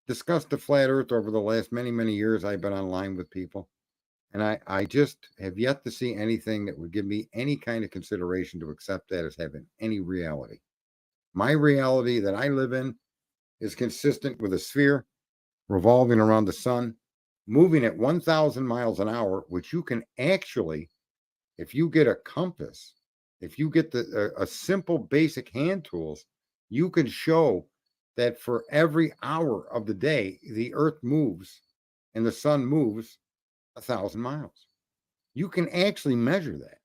discussed the flat earth over the last many, many years I've been online with people. And I just have yet to see anything that would give me any kind of consideration to accept that as having any reality. My reality that I live in is consistent with a sphere revolving around the sun, moving at 1,000 miles an hour, which you can actually, if you get a compass, if you get a simple basic hand tools, you can show that for every hour of the day, the earth moves and the sun moves 1,000 miles. You can actually measure that.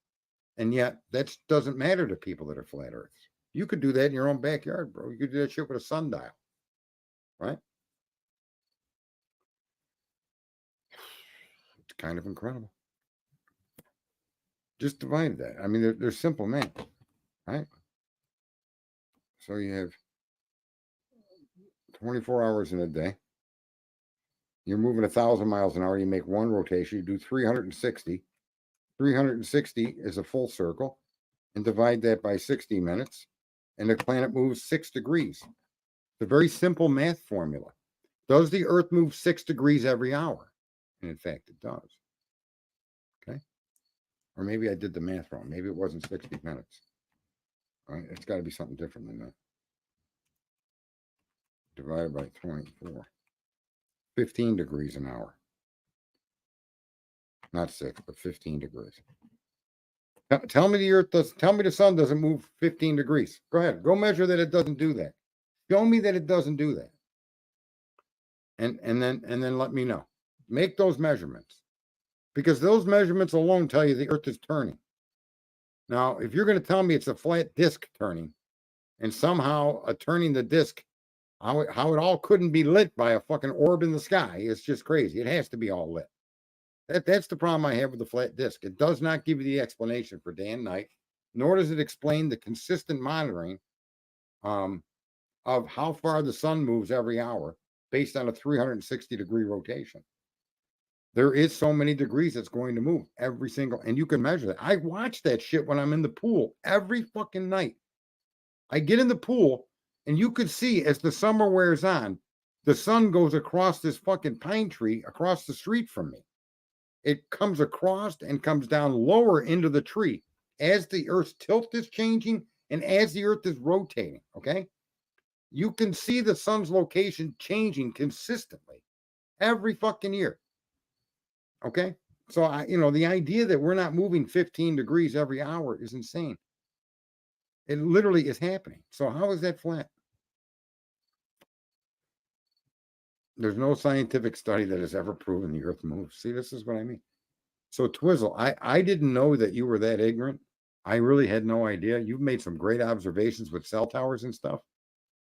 And yet that doesn't matter to people that are flat earths. You could do that in your own backyard, bro. You could do that shit with a sundial, right? It's kind of incredible. Just divide that. I mean, they're simple math, right? So you have 24 hours in a day. You're moving 1,000 miles an hour. You make one rotation. You do 360. 360 is a full circle, and divide that by 60 minutes, and the planet moves 6 degrees. It's a very simple math formula. Does the Earth move 6 degrees every hour? And in fact, it does. Okay. Or maybe I did the math wrong. Maybe it wasn't 60 minutes. All right. It's got to be something different than that. Divided by 24. 15 degrees an hour. Not 6, but 15 degrees. Tell me the Earth does. Tell me the sun doesn't move 15 degrees. Go ahead. Go measure that it doesn't do that. Show me that it doesn't do that. And then let me know. Make those measurements, because those measurements alone tell you the Earth is turning. Now, if you're going to tell me it's a flat disk turning, and somehow turning the disk, how it all couldn't be lit by a fucking orb in the sky, it's just crazy. It has to be all lit. That's the problem I have with the flat disk. It does not give you the explanation for day and night, nor does it explain the consistent monitoring of how far the sun moves every hour based on a 360-degree rotation. There is so many degrees it's going to move every single, and you can measure that. I watch that shit when I'm in the pool every fucking night. I get in the pool, and you could see as the summer wears on, the sun goes across this fucking pine tree across the street from me. It comes across and comes down lower into the tree as the Earth's tilt is changing and as the Earth is rotating, okay? You can see the sun's location changing consistently every fucking year, okay? So, the idea that we're not moving 15 degrees every hour is insane. It literally is happening. So how is that flat? There's no scientific study that has ever proven the Earth moves. See, this is what I mean. So Twizzle, I didn't know that you were that ignorant. I really had no idea. You've made some great observations with cell towers and stuff,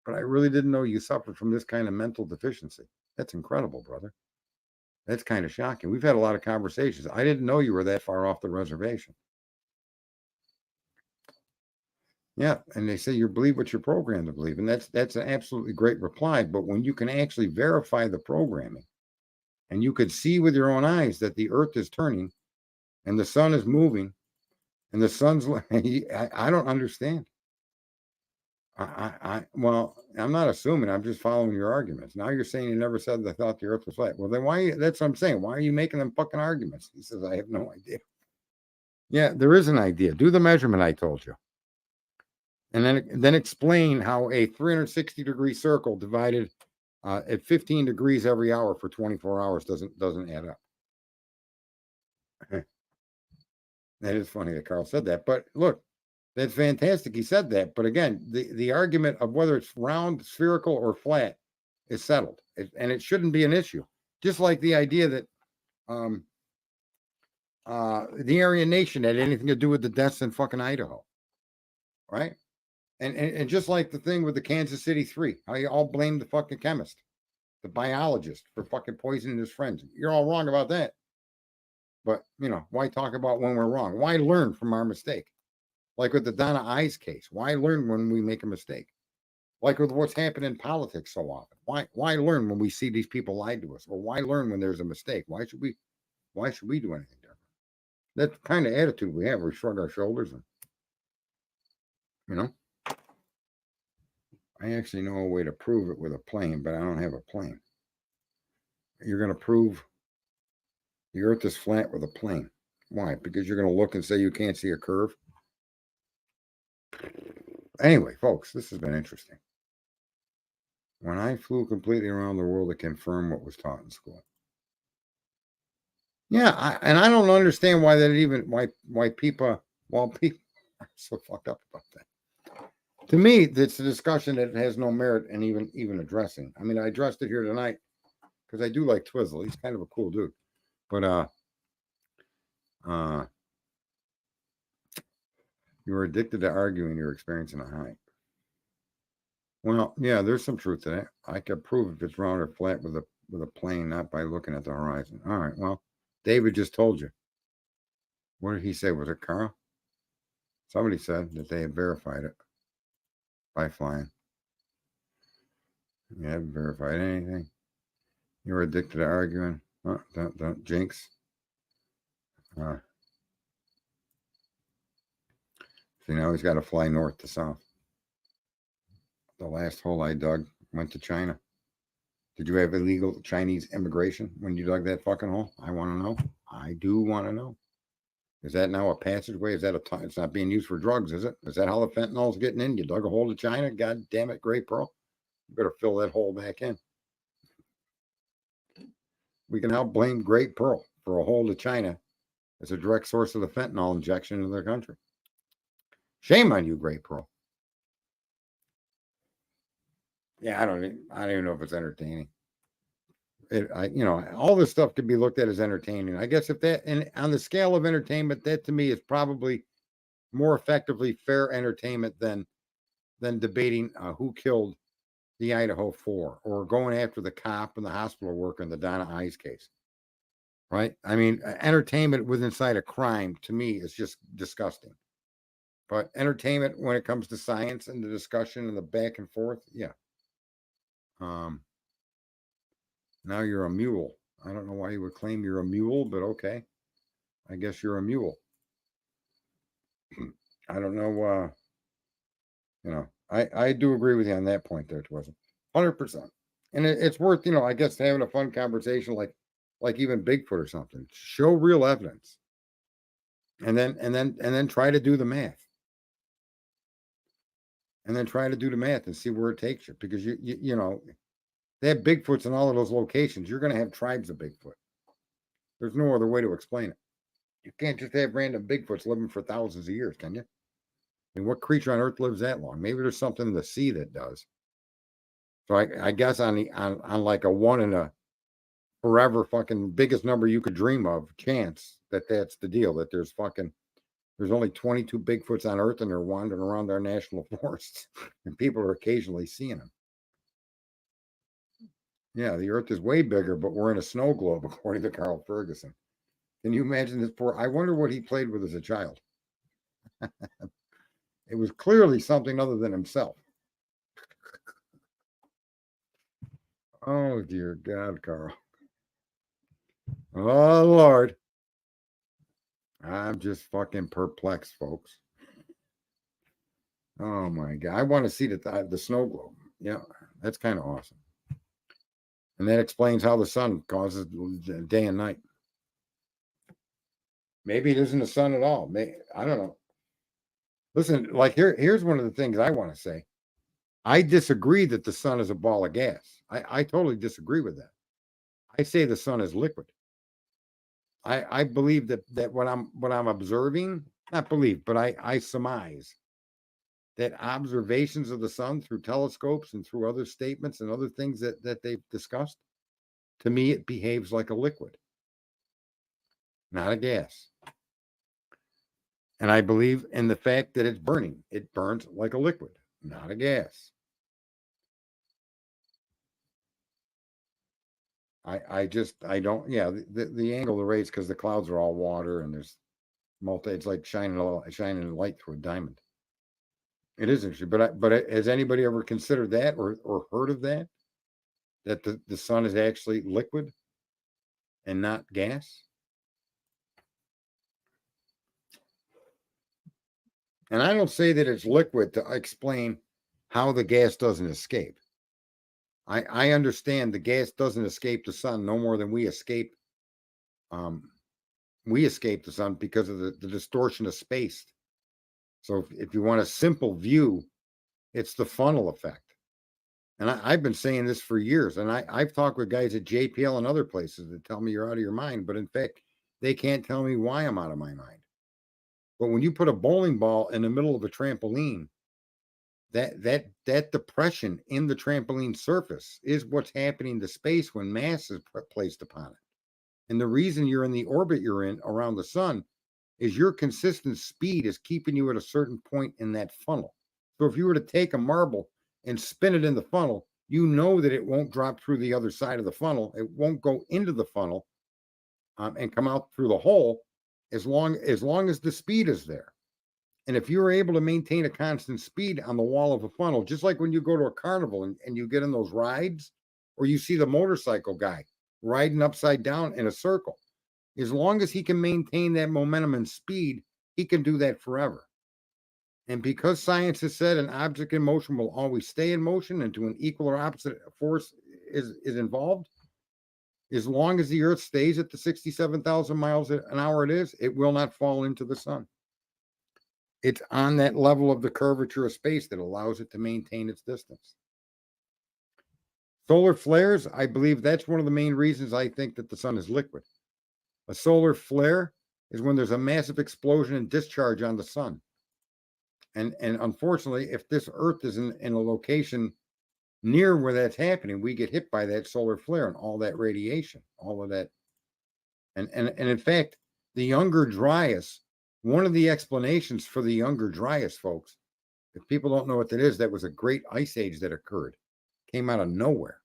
but I really didn't know you suffered from this kind of mental deficiency. That's incredible, brother. That's kind of shocking. We've had a lot of conversations. I didn't know you were that far off the reservation. Yeah, and they say you believe what you're programmed to believe, and that's an absolutely great reply. But when you can actually verify the programming, and you could see with your own eyes that the Earth is turning, and the sun is moving, and the sun's, I don't understand. Well, I'm not assuming. I'm just following your arguments. Now you're saying you never said they thought the Earth was flat. Well, then why? That's what I'm saying. Why are you making them fucking arguments? He says, I have no idea. Yeah, there is an idea. Do the measurement I told you. And then explain how a 360-degree circle divided at 15 degrees every hour for 24 hours doesn't add up. That is funny that Carl said that. But look, that's fantastic. He said that. But again, the argument of whether it's round, spherical, or flat is settled. And it shouldn't be an issue. Just like the idea that the Aryan Nation had anything to do with the deaths in fucking Idaho. Right? And just like the thing with the Kansas City 3, how you all blame the fucking chemist, the biologist, for fucking poisoning his friends. You're all wrong about that. But, why talk about when we're wrong? Why learn from our mistake? Like with the Donna Ives case, why learn when we make a mistake? Like with what's happened in politics so often. Why learn when we see these people lied to us? Or why learn when there's a mistake? Why should we do anything different? That's the kind of attitude we have. We shrug our shoulders and, I actually know a way to prove it with a plane, but I don't have a plane. you're going to prove the Earth is flat with a plane. Why? Because you're going to look and say you can't see a curve? Anyway, folks, this has been interesting. When I flew completely around the world to confirm what was taught in school. Yeah, and I don't understand why that even why people are so fucked up about that. To me, it's a discussion that has no merit in even addressing. I mean, I addressed it here tonight because I do like Twizzle. He's kind of a cool dude. But you were addicted to arguing, you're experiencing a high. Well, yeah, there's some truth to that. I could prove if it's round or flat with a plane, not by looking at the horizon. All right, well, David just told you. What did he say? Was it Carl? Somebody said that they had verified it by flying. You haven't verified anything. You were addicted to arguing. Oh, don't jinx. See, now he's got to fly north to south. The last hole I dug went to China. Did you have illegal Chinese immigration when you dug that fucking hole? I want to know. I do want to know. Is that now a passageway? Is that it's not being used for drugs, is it? Is that how the fentanyl's getting in? You dug a hole to China? God damn it, Great Pearl. You better fill that hole back in. We can now blame Great Pearl for a hole to China as a direct source of the fentanyl injection into their country. Shame on you, Great Pearl. Yeah, I don't even know if it's entertaining. All this stuff could be looked at as entertaining. I guess if that, and on the scale of entertainment, that to me is probably more effectively fair entertainment than debating who killed the Idaho 4 or going after the cop and the hospital worker in the Donna Ice case. Right? I mean, entertainment with inside a crime to me is just disgusting. But entertainment when it comes to science and the discussion and the back and forth, yeah. Now you're a mule. I don't know why you would claim you're a mule, but okay. I guess you're a mule. I don't know. I do agree with you on that point there, Twizzle. 100%. And it's worth, I guess having a fun conversation like even Bigfoot or something. Show real evidence. And then try to do the math. And then try to do the math and see where it takes you. Because they have Bigfoots in all of those locations. You're going to have tribes of Bigfoot. There's no other way to explain it. You can't just have random Bigfoots living for thousands of years, can you? I mean, what creature on Earth lives that long? Maybe there's something in the sea that does. So I guess on like a 1 in a forever fucking biggest number you could dream of chance that's the deal, that there's only 22 Bigfoots on Earth and they're wandering around our national forests and people are occasionally seeing them. Yeah, the Earth is way bigger, but we're in a snow globe, according to Carl Ferguson. Can you imagine this poor? I wonder what he played with as a child. It was clearly something other than himself. Oh, dear God, Carl. Oh, Lord. I'm just fucking perplexed, folks. Oh, my God. I want to see the snow globe. Yeah, that's kind of awesome. And that explains how the sun causes day and night. Maybe it isn't the sun at all. I don't know. Listen, like here's one of the things I want to say. I disagree that the sun is a ball of gas. I totally disagree with that. I say the sun is liquid. I believe that what I'm observing, not believe, but I surmise that observations of the sun through telescopes and through other statements and other things that they've discussed, to me, it behaves like a liquid, not a gas. And I believe in the fact that it's burning. It burns like a liquid, not a gas. I don't, yeah, the angle of the rays, because the clouds are all water and there's it's like shining a light through a diamond. It is interesting, but has anybody ever considered that or heard of that the sun is actually liquid and not gas? And I don't say that it's liquid to explain how the gas doesn't escape. I understand the gas doesn't escape the sun no more than we escape the sun because of the distortion of space. So if you want a simple view, it's the funnel effect. And I've been saying this for years, and I've talked with guys at JPL and other places that tell me you're out of your mind, but in fact, they can't tell me why I'm out of my mind. But when you put a bowling ball in the middle of a trampoline, that depression in the trampoline surface is what's happening to space when mass is placed upon it. And the reason you're in the orbit you're in around the sun is your consistent speed is keeping you at a certain point in that funnel. So if you were to take a marble and spin it in the funnel, you know that it won't drop through the other side of the funnel. It won't go into the funnel and come out through the hole as long as the speed is there. And if you're able to maintain a constant speed on the wall of a funnel, just like when you go to a carnival and you get in those rides, or you see the motorcycle guy riding upside down in a circle, as long as he can maintain that momentum and speed, he can do that forever. And because science has said an object in motion will always stay in motion and to an equal or opposite force is involved, as long as the Earth stays at the 67,000 miles an hour it will not fall into the sun. It's on that level of the curvature of space that allows it to maintain its distance. Solar flares, I believe that's one of the main reasons I think that the sun is liquid. A solar flare is when there's a massive explosion and discharge on the sun. And unfortunately, if this Earth is in a location near where that's happening, we get hit by that solar flare and all that radiation, all of that. And in fact, the Younger Dryas, one of the explanations for the Younger Dryas, folks, if people don't know what that is, that was a great ice age that occurred, came out of nowhere.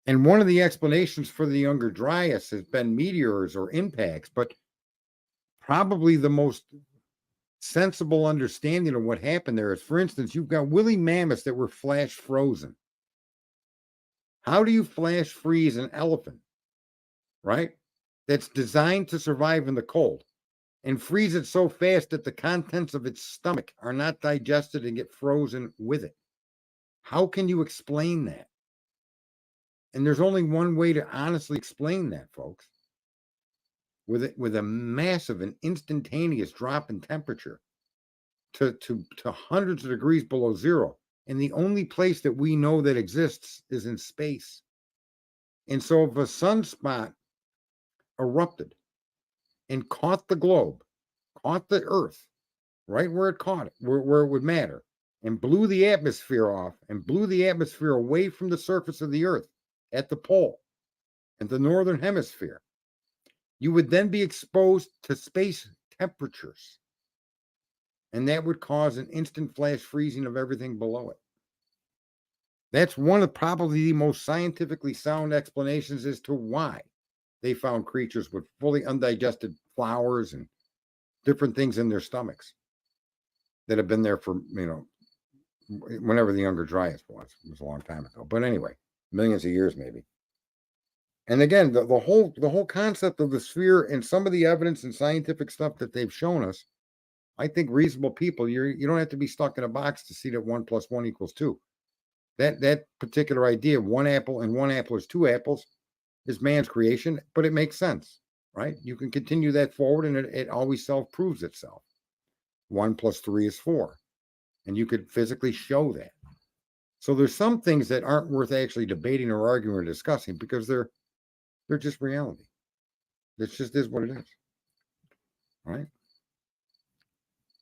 And one of the explanations for the Younger Dryas has been meteors or impacts, but probably the most sensible understanding of what happened there is, for instance, you've got woolly mammoths that were flash frozen. How do you flash freeze an elephant, right? That's designed to survive in the cold and freeze it so fast that the contents of its stomach are not digested and get frozen with it. How can you explain that? And there's only one way to honestly explain that, folks. With a massive and instantaneous drop in temperature to hundreds of degrees below zero. And the only place that we know that exists is in space. And so if a sunspot erupted and caught the globe, caught the Earth, right where it caught it, where it would matter, and blew the atmosphere off and blew the atmosphere away from the surface of the Earth at the pole and the northern hemisphere, you would then be exposed to space temperatures. And that would cause an instant flash freezing of everything below it. That's one of probably the most scientifically sound explanations as to why they found creatures with fully undigested flowers and different things in their stomachs that have been there for, whenever the Younger Dryas was. It was a long time ago. But anyway, millions of years maybe. And again, the whole concept of the sphere and some of the evidence and scientific stuff that they've shown us, I think reasonable people, you don't have to be stuck in a box to see that 1 + 1 = 2. That particular idea, one apple and one apple is two apples, is man's creation, but it makes sense, right? You can continue that forward, and it always self-proves itself. 1 + 3 is 4, and you could physically show that. So there's some things that aren't worth actually debating or arguing or discussing because they're just reality. It just is what it is, right?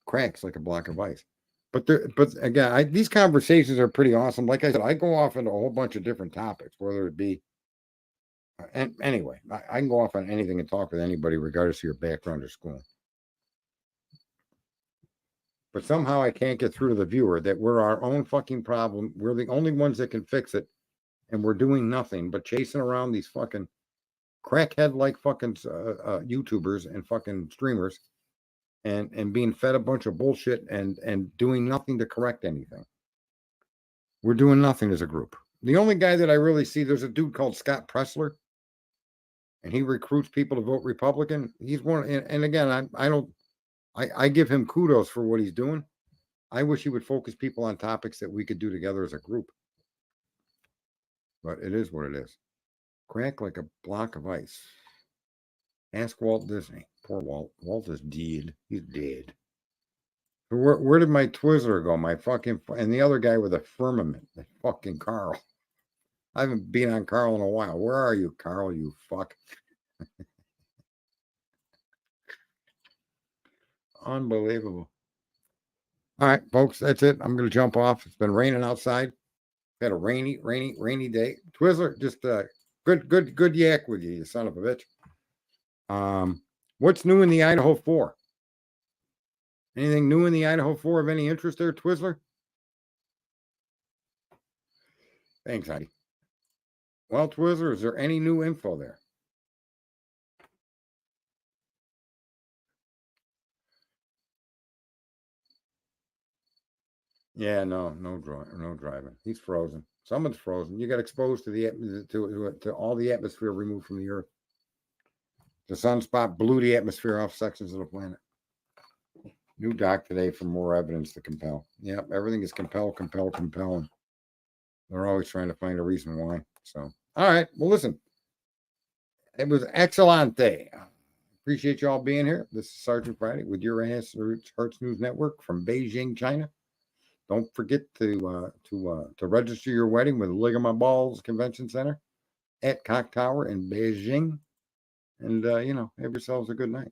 Cracks like a block of ice. But again, these conversations are pretty awesome. Like I said, I go off into a whole bunch of different topics, whether it be, and anyway, I can go off on anything and talk with anybody, regardless of your background or school. But somehow I can't get through to the viewer that we're our own fucking problem. We're the only ones that can fix it, and we're doing nothing but chasing around these fucking crackhead-like fucking YouTubers and fucking streamers. And being fed a bunch of bullshit and doing nothing to correct anything. We're doing nothing as a group. The only guy that I really see, there's a dude called Scott Pressler, and he recruits people to vote Republican. He's one, and again, I give him kudos for what he's doing. I wish he would focus people on topics that we could do together as a group. But it is what it is. Crack like a block of ice. Ask Walt Disney. Poor Walt. Walt is dead. He's dead. Where did my Twizzler go? My fucking and the other guy with a firmament, the fucking Carl. I haven't been on Carl in a while. Where are you, Carl? You fuck. Unbelievable. All right, folks, that's it. I'm gonna jump off. It's been raining outside. Had a rainy day. Twizzler, just good yak with you son of a bitch. What's new in the Idaho 4? Anything new in the Idaho 4 of any interest there, Twizzler? Thanks, Heidi. Well, Twizzler, is there any new info there? Yeah, no driving. He's frozen. Someone's frozen. You got exposed to the to all the atmosphere removed from the Earth. The sunspot blew the atmosphere off sections of the planet. New doc today for more evidence to compel. Yep, everything is compel. And they're always trying to find a reason why. So, all right. Well, listen. It was excellente. Appreciate you all being here. This is Sergeant Friday with your Hearts News Network from Beijing, China. Don't forget to register your wedding with Ligament Balls Convention Center at Cock Tower in Beijing. And, have yourselves a good night.